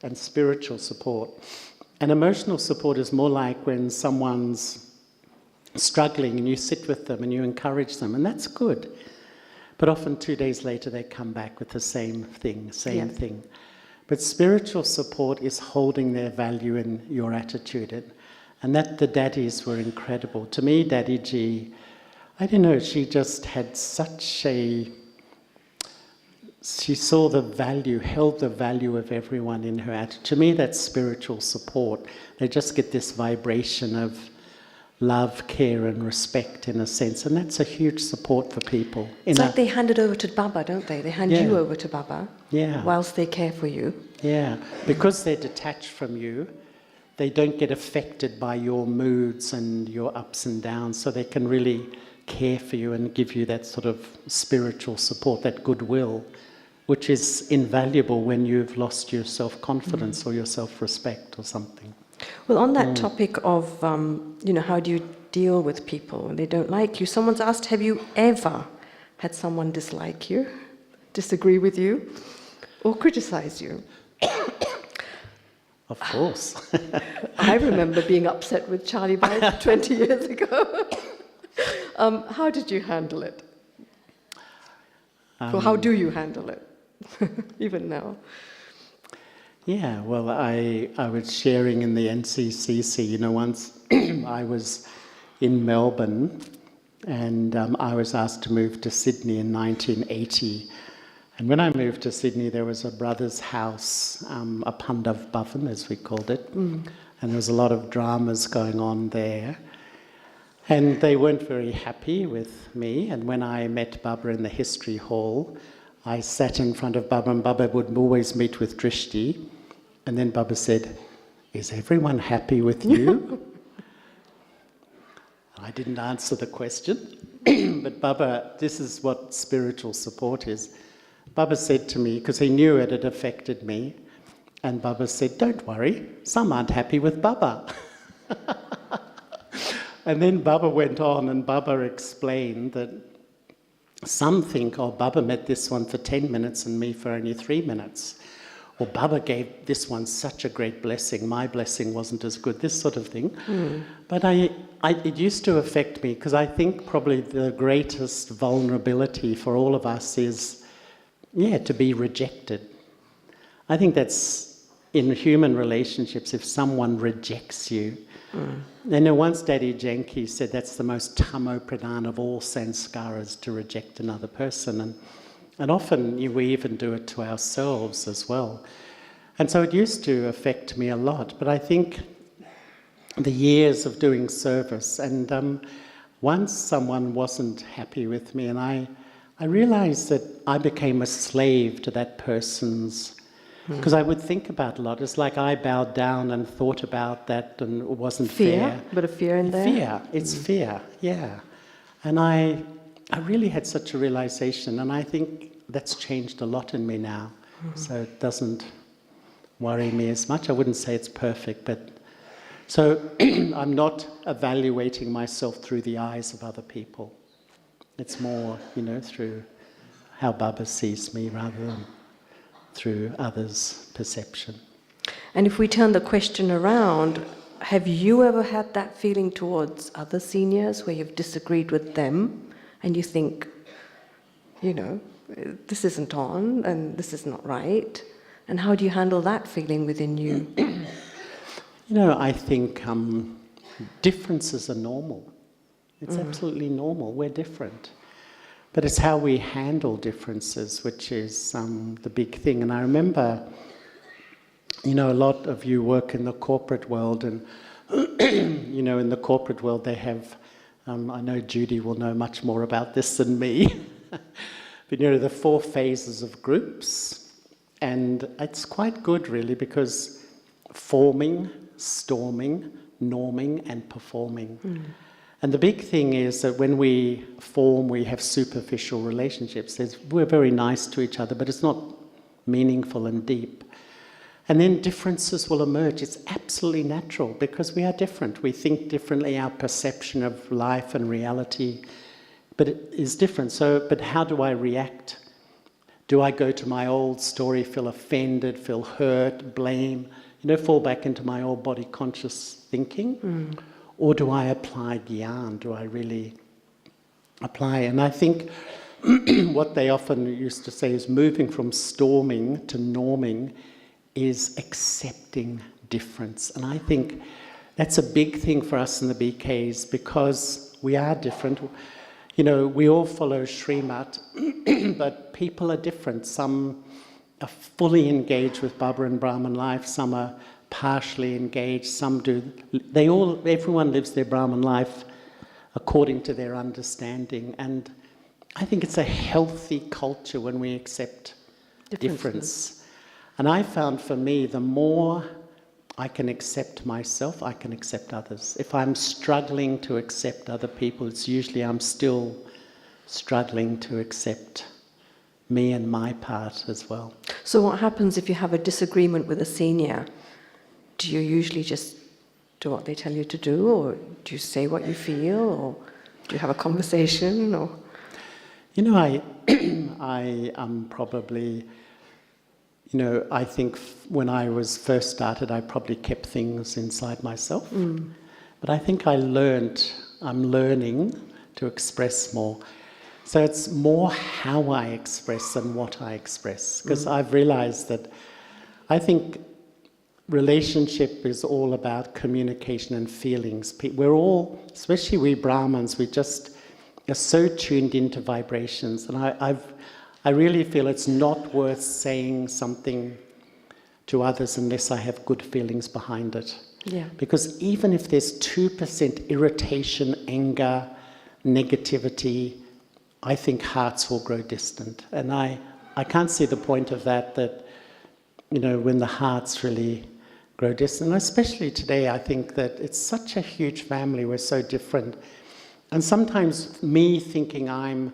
and spiritual support. And emotional support is more like when someone's struggling and you sit with them and you encourage them, and that's good. But often 2 days later they come back with the same thing. But spiritual support is holding their value in your attitude. And that the daddies were incredible. To me, Daddy G, I don't know, she just had she saw the value, held the value of everyone in her attitude. To me, that's spiritual support. They just get this vibration of love, care and respect in a sense. And that's a huge support for people. It's like they hand it over to Baba, don't they? They hand you over to Baba whilst they care for you. Yeah, because they're detached from you, they don't get affected by your moods and your ups and downs, so they can really care for you and give you that sort of spiritual support, that goodwill, which is invaluable when you've lost your self-confidence or your self-respect or something. Well, on that topic of, how do you deal with people when they don't like you, someone's asked, have you ever had someone dislike you, disagree with you, or criticize you? Of course. I remember being upset with Charlie Bye 20 years ago. How did you handle it? Or how do you handle it, even now? Yeah, well, I was sharing in the NCCC, once I was in Melbourne and I was asked to move to Sydney in 1980. And when I moved to Sydney, there was a brother's house, a Pandav Bhavan, as we called it, and there was a lot of dramas going on there. And they weren't very happy with me. And when I met Baba in the history hall, I sat in front of Baba, and Baba would always meet with Drishti. And then Baba said, "Is everyone happy with you?" I didn't answer the question. But Baba, this is what spiritual support is. Baba said to me, because he knew it had affected me, and Baba said, "Don't worry, some aren't happy with Baba." And then Baba went on, and Baba explained that some think, oh, Baba met this one for 10 minutes and me for only 3 minutes. Or Baba gave this one such a great blessing, my blessing wasn't as good, this sort of thing. But it used to affect me, because I think probably the greatest vulnerability for all of us is, to be rejected. I think that's in human relationships, if someone rejects you. Once Daddy Janki said that's the most tamo pradhan of all sanskaras, to reject another person. And often we even do it to ourselves as well. And so it used to affect me a lot. But I think the years of doing service, and once someone wasn't happy with me, and I realised that I became a slave to that person's, because I would think about a lot. It's like I bowed down and thought about that, and it wasn't fair. But a fear in there? Fear, it's fear, yeah. And I really had such a realisation, and I think that's changed a lot in me now. So it doesn't worry me as much. I wouldn't say it's perfect, but so I'm not evaluating myself through the eyes of other people. It's more, through how Baba sees me rather than through others' perception. And if we turn the question around, have you ever had that feeling towards other seniors where you've disagreed with them and you think, this isn't on and this is not right? And how do you handle that feeling within you? I think differences are normal. It's absolutely normal. We're different. But it's how we handle differences, which is the big thing. And I remember, a lot of you work in the corporate world, and, in the corporate world they have, I know Judy will know much more about this than me, but the 4 phases of groups. And it's quite good, really, because forming, storming, norming, and performing. And the big thing is that when we form, we have superficial relationships. We're very nice to each other, but it's not meaningful and deep. And then differences will emerge. It's absolutely natural because we are different. We think differently. Our perception of life and reality, but it is different. But how do I react? Do I go to my old story, feel offended, feel hurt, blame, fall back into my old body conscious thinking? Or do I apply Gyan? Do I really apply? And I think what they often used to say is moving from storming to norming is accepting difference. And I think that's a big thing for us in the BKs because we are different. We all follow Srimat, but people are different. Some are fully engaged with Baba and Brahman life, some are partially engaged, some do. Everyone lives their Brahman life according to their understanding. And I think it's a healthy culture when we accept difference. And I found for me, the more I can accept myself, I can accept others. If I'm struggling to accept other people, it's usually I'm still struggling to accept me and my part as well. So what happens if you have a disagreement with a senior? Do you usually just do what they tell you to do, or do you say what you feel, or do you have a conversation? Or I am probably, I think when I was first started, I probably kept things inside myself. But I think I'm learning to express more. So it's more how I express than what I express. Because I've realized that I think relationship is all about communication and feelings. We're all, especially we Brahmins, we just are so tuned into vibrations. And I really feel it's not worth saying something to others unless I have good feelings behind it. Yeah. Because even if there's 2% irritation, anger, negativity, I think hearts will grow distant. And I can't see the point of that when the hearts really grow distant. And especially today, I think that it's such a huge family, we're so different. And sometimes me thinking I'm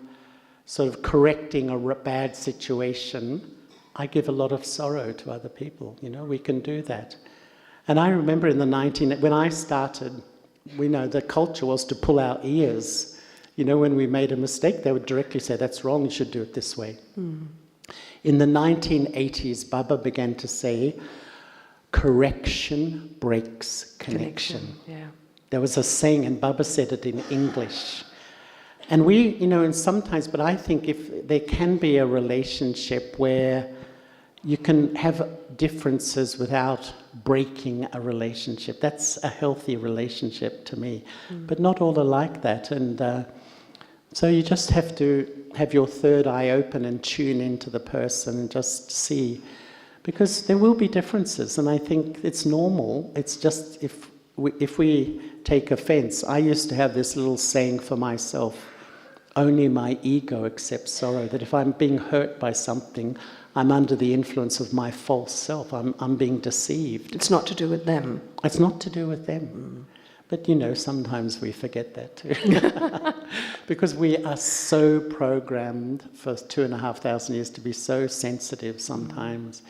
sort of correcting a bad situation, I give a lot of sorrow to other people. We can do that. And I remember when I started, the culture was to pull our ears. When we made a mistake, they would directly say, that's wrong, you should do it this way. In the 1980s, Baba began to say, correction breaks connection. Yeah. There was a saying, and Baba said it in English. And we, and sometimes, but I think if there can be a relationship where you can have differences without breaking a relationship. That's a healthy relationship to me. But not all are like that. And so you just have to have your third eye open and tune into the person and just see. Because there will be differences, and I think it's normal. It's just if we take offense. I used to have this little saying for myself, only my ego accepts sorrow, that if I'm being hurt by something, I'm under the influence of my false self. I'm being deceived. It's not to do with them. It's not to do with them. But sometimes we forget that too. Because we are so programmed for 2,500 years to be so sensitive sometimes.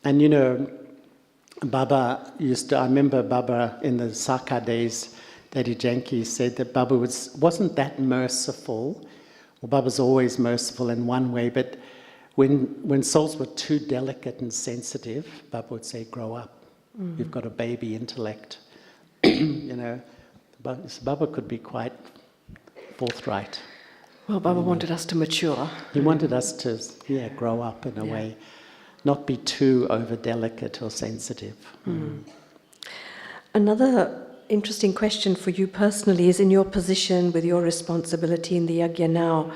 And Baba I remember Baba in the Saka days, Daddy Janki said that Baba wasn't that merciful. Well, Baba's always merciful in one way, but when souls were too delicate and sensitive, Baba would say, grow up. You've got a baby intellect. Baba could be quite forthright. Well, Baba wanted us to mature. He wanted us to, grow up in a way. Not be too over-delicate or sensitive. Another interesting question for you personally is, in your position with your responsibility in the yajna now,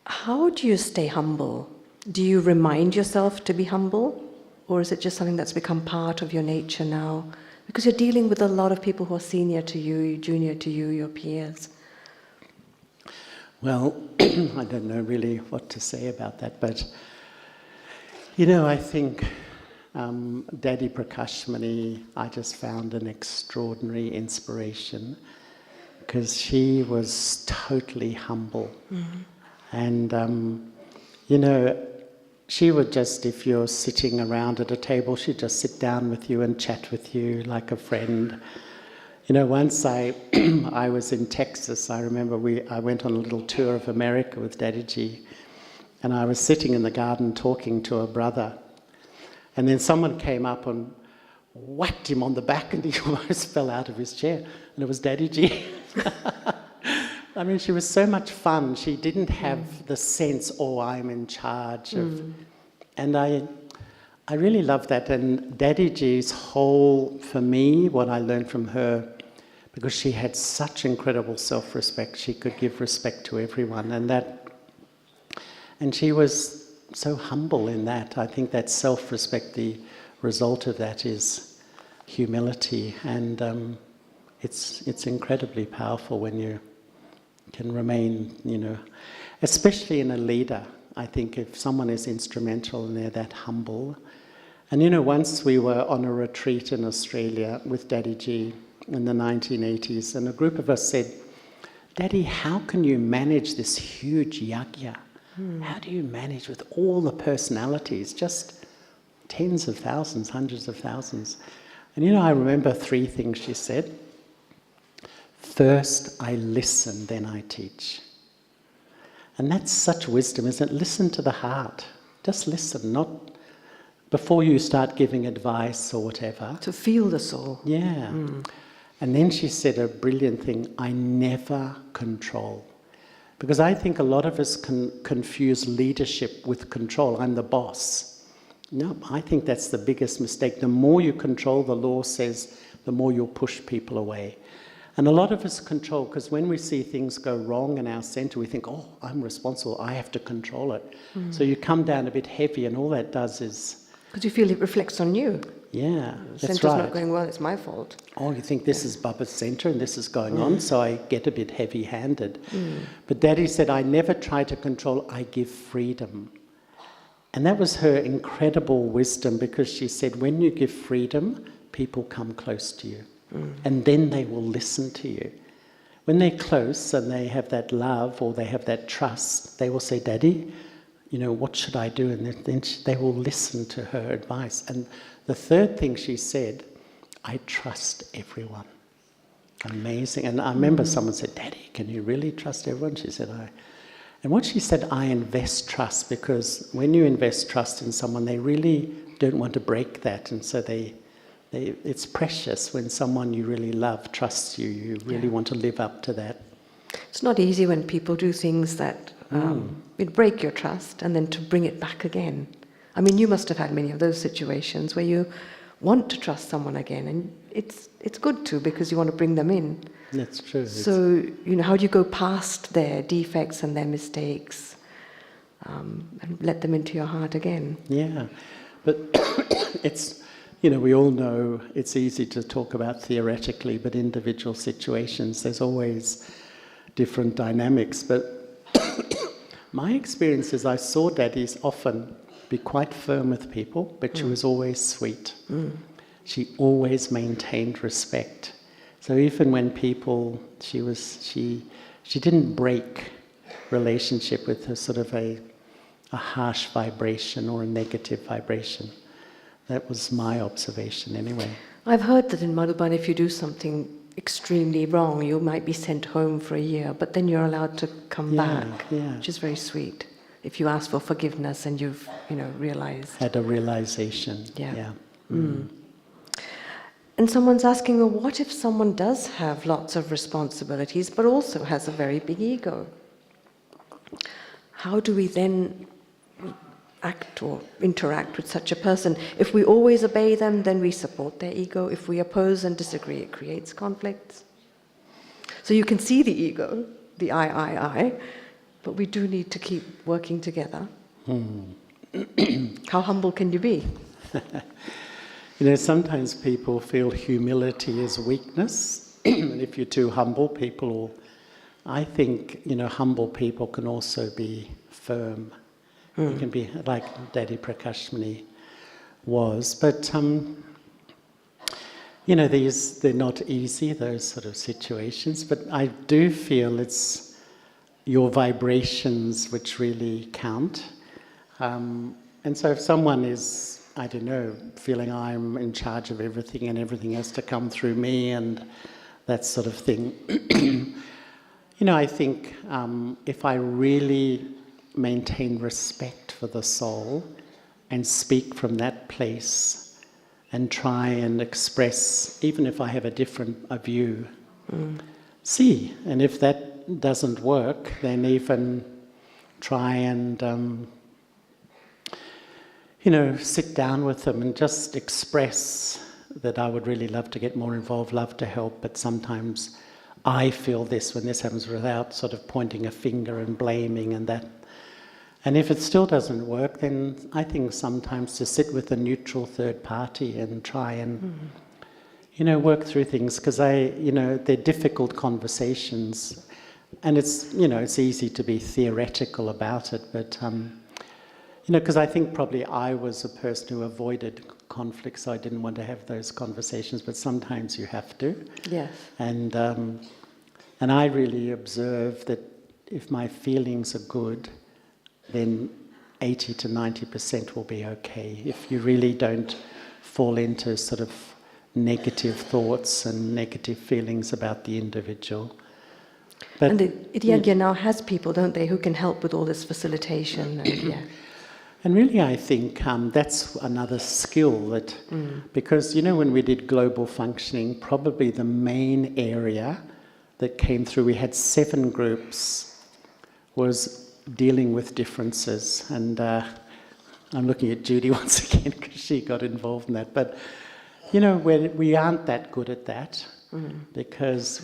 how do you stay humble? Do you remind yourself to be humble? Or is it just something that's become part of your nature now? Because you're dealing with a lot of people who are senior to you, junior to you, your peers. Well, I don't know really what to say about that, but you know, I think Daddy Prakashmani, I just found an extraordinary inspiration because she was totally humble. Mm-hmm. And, you know, she would just, if you're sitting around at a table, she'd just sit down with you and chat with you like a friend. You know, once I was in Texas, I remember I went on a little tour of America with Daddyji, and I was sitting in the garden talking to a brother, and then someone came up and whacked him on the back and he almost fell out of his chair, and it was Daddyji. I mean, she was so much fun. She didn't have the sense, oh, I'm in charge of... And I really love that. And Daddyji's whole, for me, what I learned from her, because she had such incredible self-respect, she could give respect to everyone. And she was so humble in that. I think that self-respect, the result of that is humility. And it's incredibly powerful when you can remain, you know, especially in a leader. I think if someone is instrumental and they're that humble. And you know, once we were on a retreat in Australia with Daddyji in the 1980s, and a group of us said, Daddy, how can you manage this huge yajna? How do you manage with all the personalities, just tens of thousands, hundreds of thousands? And you know, I remember 3 things she said. First, I listen, then I teach. And that's such wisdom, isn't it? Listen to the heart. Just listen, not before you start giving advice or whatever. To feel the soul. Yeah. And then she said a brilliant thing, I never control. Because I think a lot of us confuse leadership with control. I'm the boss. No, I think that's the biggest mistake. The more you control, the law says, the more you'll push people away. And a lot of us control, because when we see things go wrong in our centre, we think, oh, I'm responsible, I have to control it. So you come down a bit heavy, and all that does is... Because you feel it reflects on you. Yeah, the that's centre's right. not going well, it's my fault. Oh, you think this is Baba's centre and this is going on, so I get a bit heavy-handed. But Daddy said, I never try to control, I give freedom. And that was her incredible wisdom, because she said, when you give freedom, people come close to you. And then they will listen to you. When they're close and they have that love or they have that trust, they will say, Daddy, you know, what should I do? And then they will listen to her advice. And the third thing she said, I trust everyone. Amazing. And I remember someone said, Daddy, can you really trust everyone? She said, I. And what she said, I invest trust, because when you invest trust in someone, they really don't want to break that. And so it's precious when someone you really love trusts you. You really want to live up to that. It's not easy when people do things that it break your trust, and then to bring it back again. I mean, you must have had many of those situations where you want to trust someone again, and it's good to, because you want to bring them in. That's true. So, you know, how do you go past their defects and their mistakes and let them into your heart again? Yeah, but it's... You know, we all know it's easy to talk about theoretically, but individual situations, there's always different dynamics. But my experience is I saw Daddies often be quite firm with people, but she was always sweet. She always maintained respect. So even when people, she didn't break relationship with a sort of a harsh vibration or a negative vibration. That was my observation anyway. I've heard that in Madhuban, if you do something extremely wrong, you might be sent home for a year, but then you're allowed to come back, which is very sweet. If you ask for forgiveness and you've, you know, realized. Had a realization. Yeah. And someone's asking, well, what if someone does have lots of responsibilities, but also has a very big ego? How do we then act or interact with such a person. If we always obey them, then we support their ego. If we oppose and disagree, it creates conflicts. So you can see the ego, the I, but we do need to keep working together. How humble can you be? Sometimes people feel humility is weakness, and if you're too humble, people will... I think, humble people can also be firm. You can be like Daddy Prakashmani was, but they're not easy, those sort of situations, but I do feel it's your vibrations which really count. And so if someone is, I don't know, feeling I'm in charge of everything and everything has to come through me and that sort of thing, I think if I really maintain respect for the soul and speak from that place and try and express, even if I have a different view, see, and if that doesn't work, then even try and sit down with them and just express that I would really love to get more involved, love to help, but sometimes I feel this when this happens, without sort of pointing a finger and blaming and that. And if it still doesn't work, then I think sometimes to sit with a neutral third party and try and, work through things, because they're difficult conversations, and it's easy to be theoretical about it, but because I think probably I was a person who avoided conflict, so I didn't want to have those conversations, but sometimes you have to. Yes. And I really observe that if my feelings are good, then 80 to 90% will be okay. If you really don't fall into sort of negative thoughts and negative feelings about the individual. But, and the Yagya now has people, don't they, who can help with all this facilitation. And really, I think that's another skill that, because, when we did global functioning, probably the main area that came through, we had 7 groups, was dealing with differences. And I'm looking at Judy once again because she got involved in that. But, we aren't that good at that because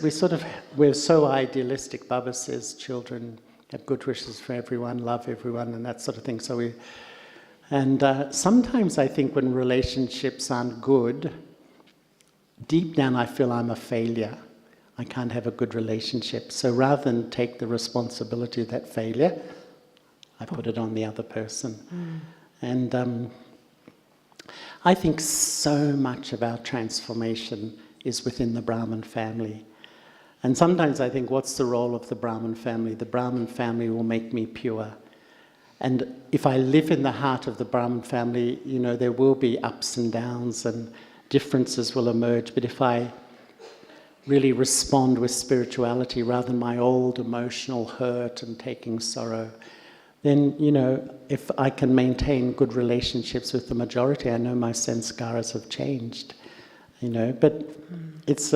we're so idealistic. Baba says children have good wishes for everyone, love everyone, and that sort of thing. So sometimes I think when relationships aren't good, deep down I feel I'm a failure. I can't have a good relationship. So rather than take the responsibility of that failure, I put it on the other person. And I think so much of our transformation is within the Brahmin family. And sometimes I think, what's the role of the Brahmin family? The Brahmin family will make me pure. And if I live in the heart of the Brahmin family, there will be ups and downs and differences will emerge. But if I really respond with spirituality rather than my old emotional hurt and taking sorrow, then, if I can maintain good relationships with the majority, I know my sanskaras have changed, But it's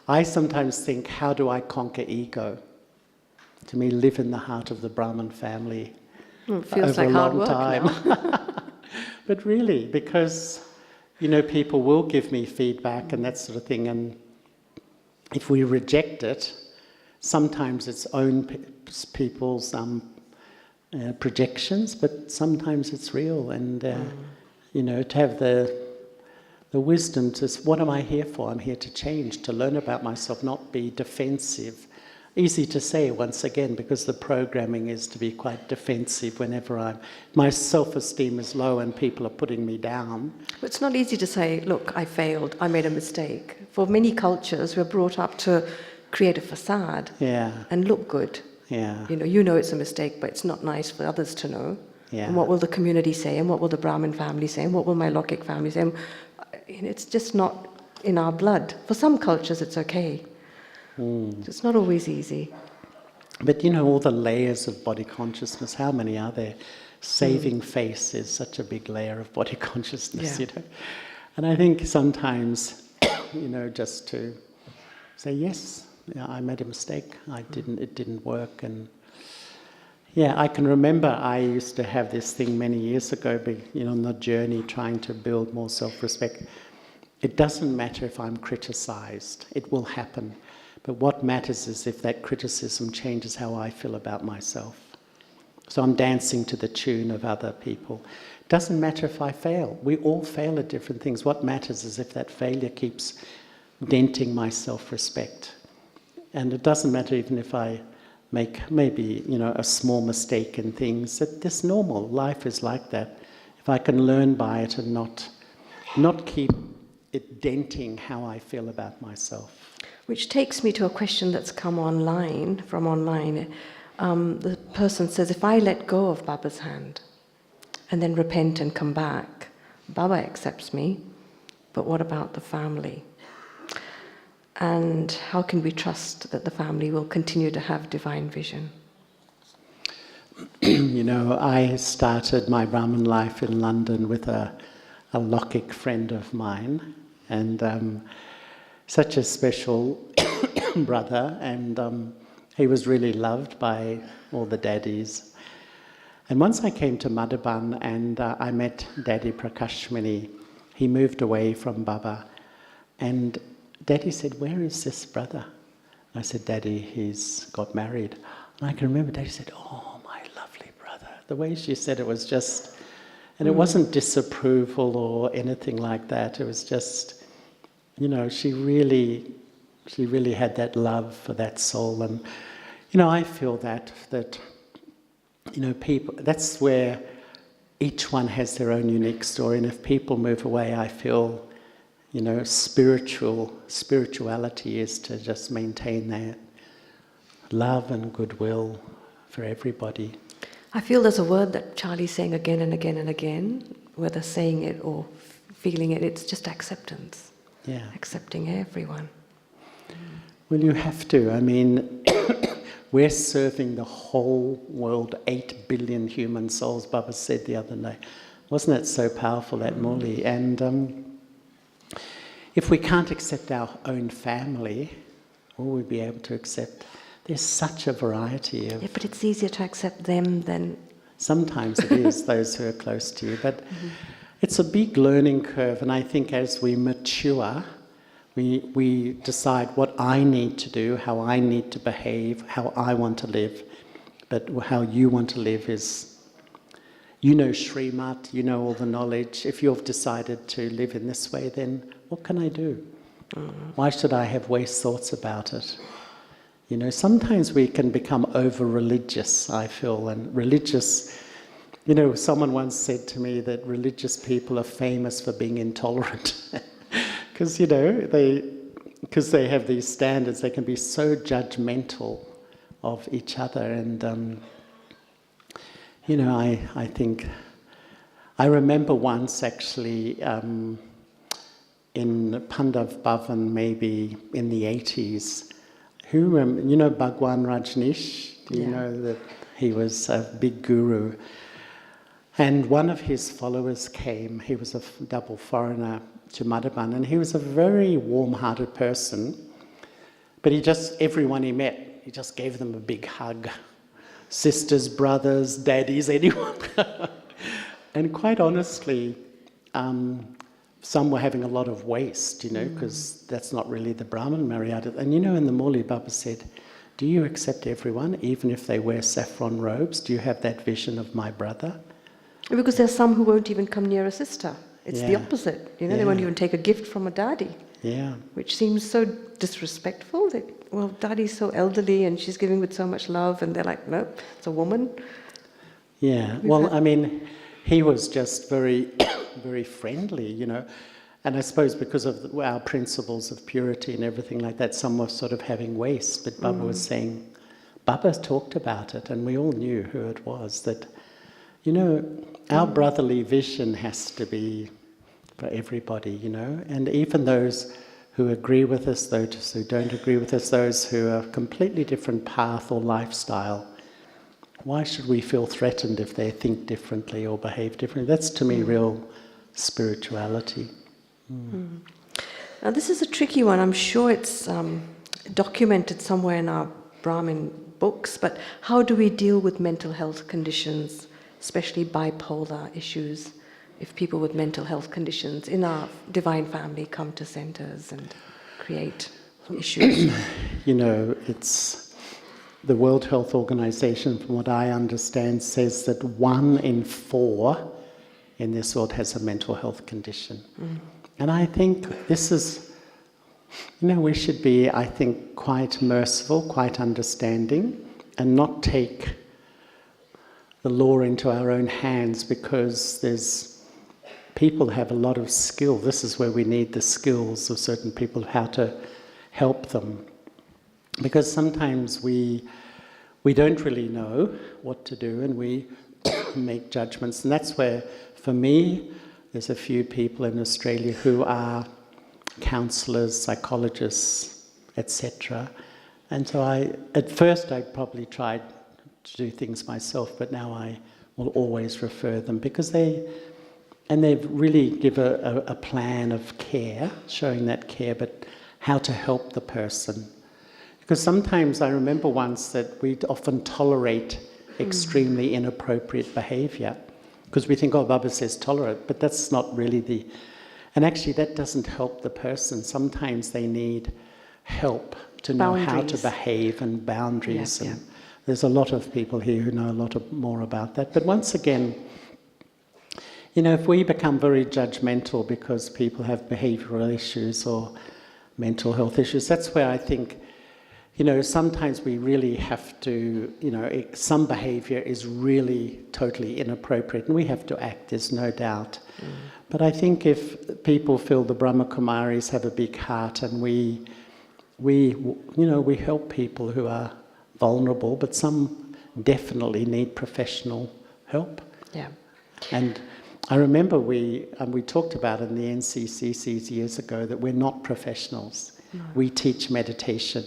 I sometimes think, how do I conquer ego? To me, live in the heart of the Brahmin family. It feels over like a hard long work time. now. But really, because, people will give me feedback and that sort of thing, and if we reject it, sometimes it's people's projections, but sometimes it's real, and to have the wisdom to, what am I here for? I'm here to change, to learn about myself, not be defensive. Easy to say once again, because the programming is to be quite defensive whenever my self-esteem is low and people are putting me down. But it's not easy to say, look, I failed, I made a mistake. For many cultures, we're brought up to create a facade and look good. Yeah. It's a mistake, but it's not nice for others to know. Yeah. And what will the community say? And what will the Brahmin family say? And what will my Lokik family say? And it's just not in our blood. For some cultures, it's okay. It's not always easy. But all the layers of body consciousness, how many are there? Saving face is such a big layer of body consciousness, And I think sometimes, just to say, yes, I made a mistake, it didn't work, and, Yeah, I can remember I used to have this thing many years ago, on the journey trying to build more self-respect. It doesn't matter if I'm criticized, it will happen. But what matters is if that criticism changes how I feel about myself. So I'm dancing to the tune of other people. It doesn't matter if I fail. We all fail at different things. What matters is if that failure keeps denting my self-respect. And it doesn't matter even if I make maybe a small mistake in things. That's normal. Life is like that. If I can learn by it and not keep it denting how I feel about myself. Which takes me to a question that's come from online. The person says, if I let go of Baba's hand and then repent and come back, Baba accepts me, but what about the family? And how can we trust that the family will continue to have divine vision? I started my Brahmin life in London with a Lokik friend of mine, and such a special brother, and he was really loved by all the daddies. And once I came to Madhaban and I met Daddy Prakashmani, he moved away from Baba, and Daddy said, "Where is this brother?" I said, "Daddy, he's got married." And I can remember Daddy said, "Oh, my lovely brother." The way she said it was just, and it wasn't disapproval or anything like that. It was just, she really had that love for that soul. And, I feel that people, that's where each one has their own unique story. And if people move away, I feel, spirituality is to just maintain that love and goodwill for everybody. I feel there's a word that Charlie's saying again and again and again, whether saying it or feeling it, it's just acceptance. Yeah. Accepting everyone. Well, you have to. I mean, we're serving the whole world, 8 billion human souls, Baba said the other day. Wasn't it so powerful, that Murli? And if we can't accept our own family, will we be able to accept? There's such a variety of... Yeah, but it's easier to accept them than... Sometimes it is, those who are close to you. But it's a big learning curve, and I think as we mature, we decide what I need to do, how I need to behave, how I want to live. But how you want to live is... Srimat, all the knowledge. If you've decided to live in this way, then what can I do? Why should I have waste thoughts about it? Sometimes we can become over-religious, I feel, and religious... someone once said to me that religious people are famous for being intolerant. Because, because they have these standards, they can be so judgmental of each other. And, I think... I remember once actually in Pandav Bhavan, maybe in the 80s, Bhagwan Rajneesh? Do you know that he was a big guru? And one of his followers came, he was a double foreigner to Madhaban, and he was a very warm-hearted person, but everyone he met, he just gave them a big hug. Sisters, brothers, daddies, anyone. And quite honestly, some were having a lot of waste, because that's not really the Brahman Maryada. And in the Murli, Baba said, "Do you accept everyone, even if they wear saffron robes? Do you have that vision of my brother?" Because there's some who won't even come near a sister. It's the opposite. They won't even take a gift from a daddy. Yeah. Which seems so disrespectful. Daddy's so elderly and she's giving with so much love, and they're like, "No, it's a woman." Yeah. He was just very, very friendly, And I suppose because of our principles of purity and everything like that, some were sort of having waste. But Baba was saying, Baba talked about it, and we all knew who it was, that, our brotherly vision has to be for everybody, And even those who agree with us, those who don't agree with us, those who are a completely different path or lifestyle, why should we feel threatened if they think differently or behave differently? That's, to me, real spirituality. Now, this is a tricky one. I'm sure it's documented somewhere in our Brahmin books, but how do we deal with mental health conditions, especially bipolar issues, if people with mental health conditions in our divine family come to centers and create issues? You know, it's the World Health Organization, from what I understand, says that 1 in 4 in this world has a mental health condition. And I think this is, you know, we should be, I think, quite merciful, quite understanding, and not take the law into our own hands, because people have a lot of skill. This is where we need the skills of certain people, how to help them. Because sometimes we don't really know what to do, and we make judgments. And that's where, for me, there's a few people in Australia who are counsellors, psychologists, etc. And so at first I probably tried to do things myself, but now I will always refer them, because they really give a plan of care, showing that care, but how to help the person. Because sometimes I remember once that we often tolerate extremely inappropriate behaviour, because we think, oh, Baba says tolerate, but that's not really and actually that doesn't help the person. Sometimes they need help to know how to behave, and boundaries. Yeah, and there's a lot of people here who know a lot more about that. But once again, you know, if we become very judgmental because people have behavioural issues or mental health issues, that's where I think, you know, sometimes we really have to, you know, some behaviour is really totally inappropriate and we have to act, there's no doubt. But I think if people feel the Brahma Kumaris have a big heart, and we help people who are vulnerable, but some definitely need professional help. Yeah. And I remember we talked about in the NCCCs years ago that we're not professionals. No. We teach meditation.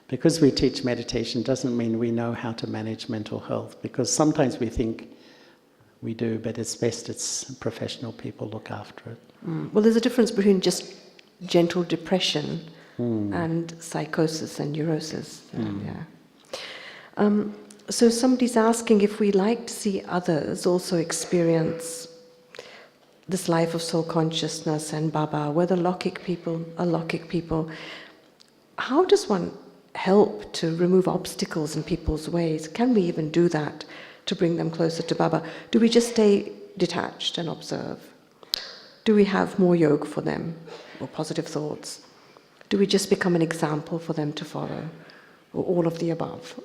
Because we teach meditation doesn't mean we know how to manage mental health, because sometimes we think we do, but it's best it's professional people look after it. Well, there's a difference between just gentle depression and psychosis and neurosis. So somebody's asking if we like to see others also experience this life of soul consciousness and Baba, whether Lokik people are Lokik people. How does one help to remove obstacles in people's ways? Can we even do that to bring them closer to Baba? Do we just stay detached and observe? Do we have more yoga for them, or positive thoughts? Do we just become an example for them to follow, or all of the above?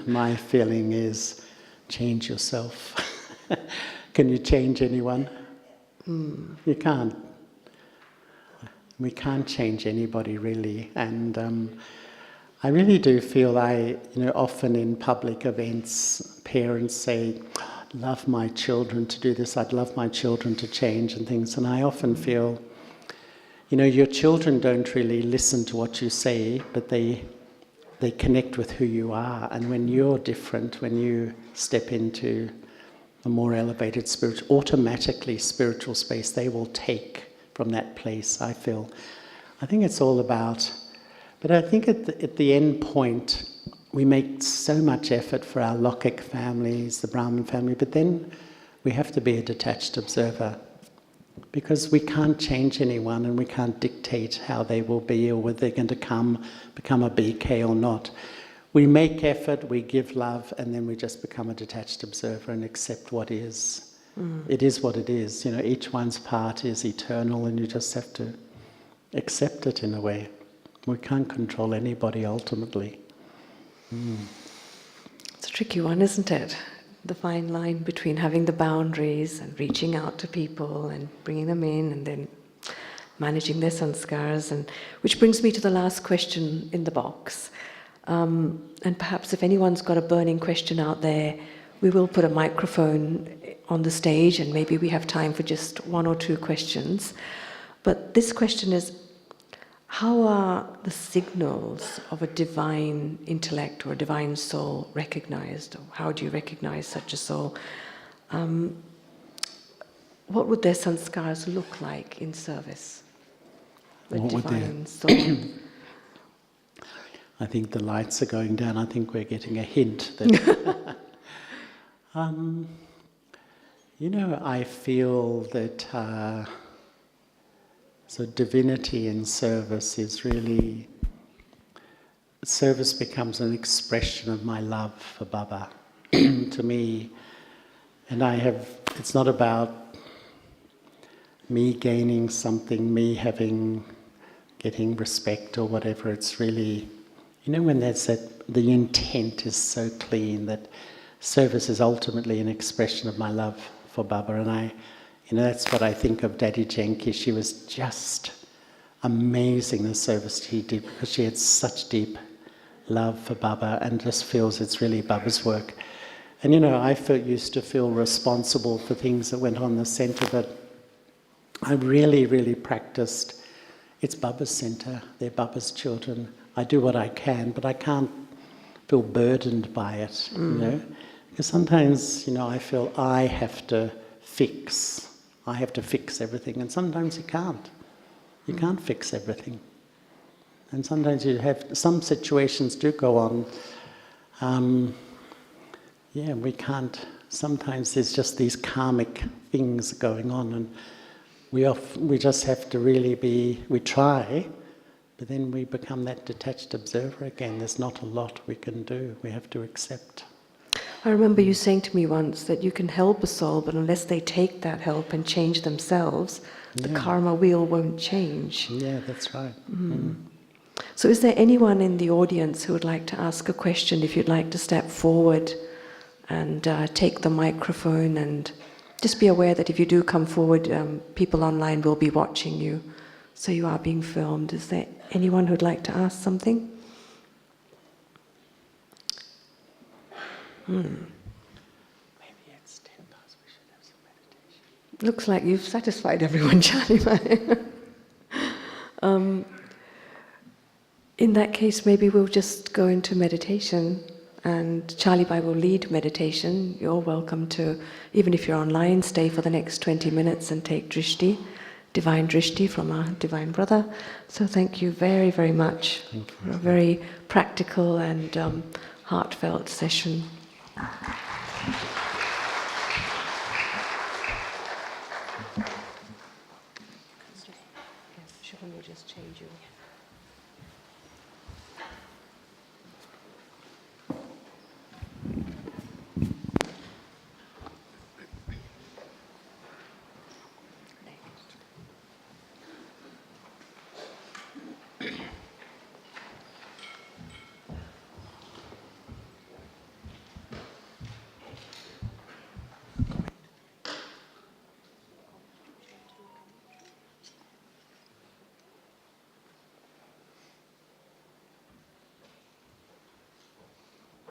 My feeling is change yourself. Can you change anyone? You can't. We can't change anybody really, and I really do feel often in public events, parents say, I'd love my children to do this, I'd love my children to change and things, and I often feel, your children don't really listen to what you say, but they connect with who you are, and when you're different, when you step into a more elevated automatically spiritual space, they will take from that place, I feel. I think it's all about, but I think at the end point, we make so much effort for our Lokik families, the Brahmin family, but then we have to be a detached observer, because we can't change anyone and we can't dictate how they will be or whether they're going to become a BK or not. We make effort, we give love, and then we just become a detached observer and accept what is. It is what it is. Each one's part is eternal, and you just have to accept it in a way. We can't control anybody ultimately. It's a tricky one, isn't it? The fine line between having the boundaries and reaching out to people and bringing them in, and then managing their sanskars. And which brings me to the last question in the box. And perhaps if anyone's got a burning question out there, we will put a microphone on the stage, and maybe we have time for just one or two questions. But this question is, how are the signals of a divine intellect or a divine soul recognized? Or how do you recognize such a soul? What would their sanskars look like in service? The divine soul. I think the lights are going down. I think we're getting a hint that... I feel that so divinity in service is really... Service becomes an expression of my love for Baba. To me, and it's not about me gaining something, me getting respect or whatever. It's really, when there's the intent is so clean that service is ultimately an expression of my love for Baba. And that's what I think of Daddy Jenki. She was just amazing, the service she did, because she had such deep love for Baba and just feels it's really Baba's work. And I used to feel responsible for things that went on in the centre, but I really, really practiced. It's Baba's centre, they're Baba's children. I do what I can, but I can't feel burdened by it, Because sometimes, I feel I have to fix everything, and sometimes you can't. You can't fix everything. And sometimes some situations do go on. We can't. Sometimes there's just these karmic things going on, and we just have to really we try, but then we become that detached observer again. There's not a lot we can do. We have to accept. I remember you saying to me once that you can help a soul, but unless they take that help and change themselves, the karma wheel won't change. Yeah, that's right. So is there anyone in the audience who would like to ask a question? If you'd like to step forward and take the microphone, and just be aware that if you do come forward, people online will be watching you. So you are being filmed. Is there anyone who'd like to ask something? Maybe it's 10 past, we should have some meditation. Looks like you've satisfied everyone, Charlie. In that case, maybe we'll just go into meditation, and Charlie Bai will lead meditation. You're welcome to, even if you're online, stay for the next 20 minutes and take drishti, divine drishti from our divine brother. So thank you very, very much for a very practical and heartfelt session. Siobhan will just change you.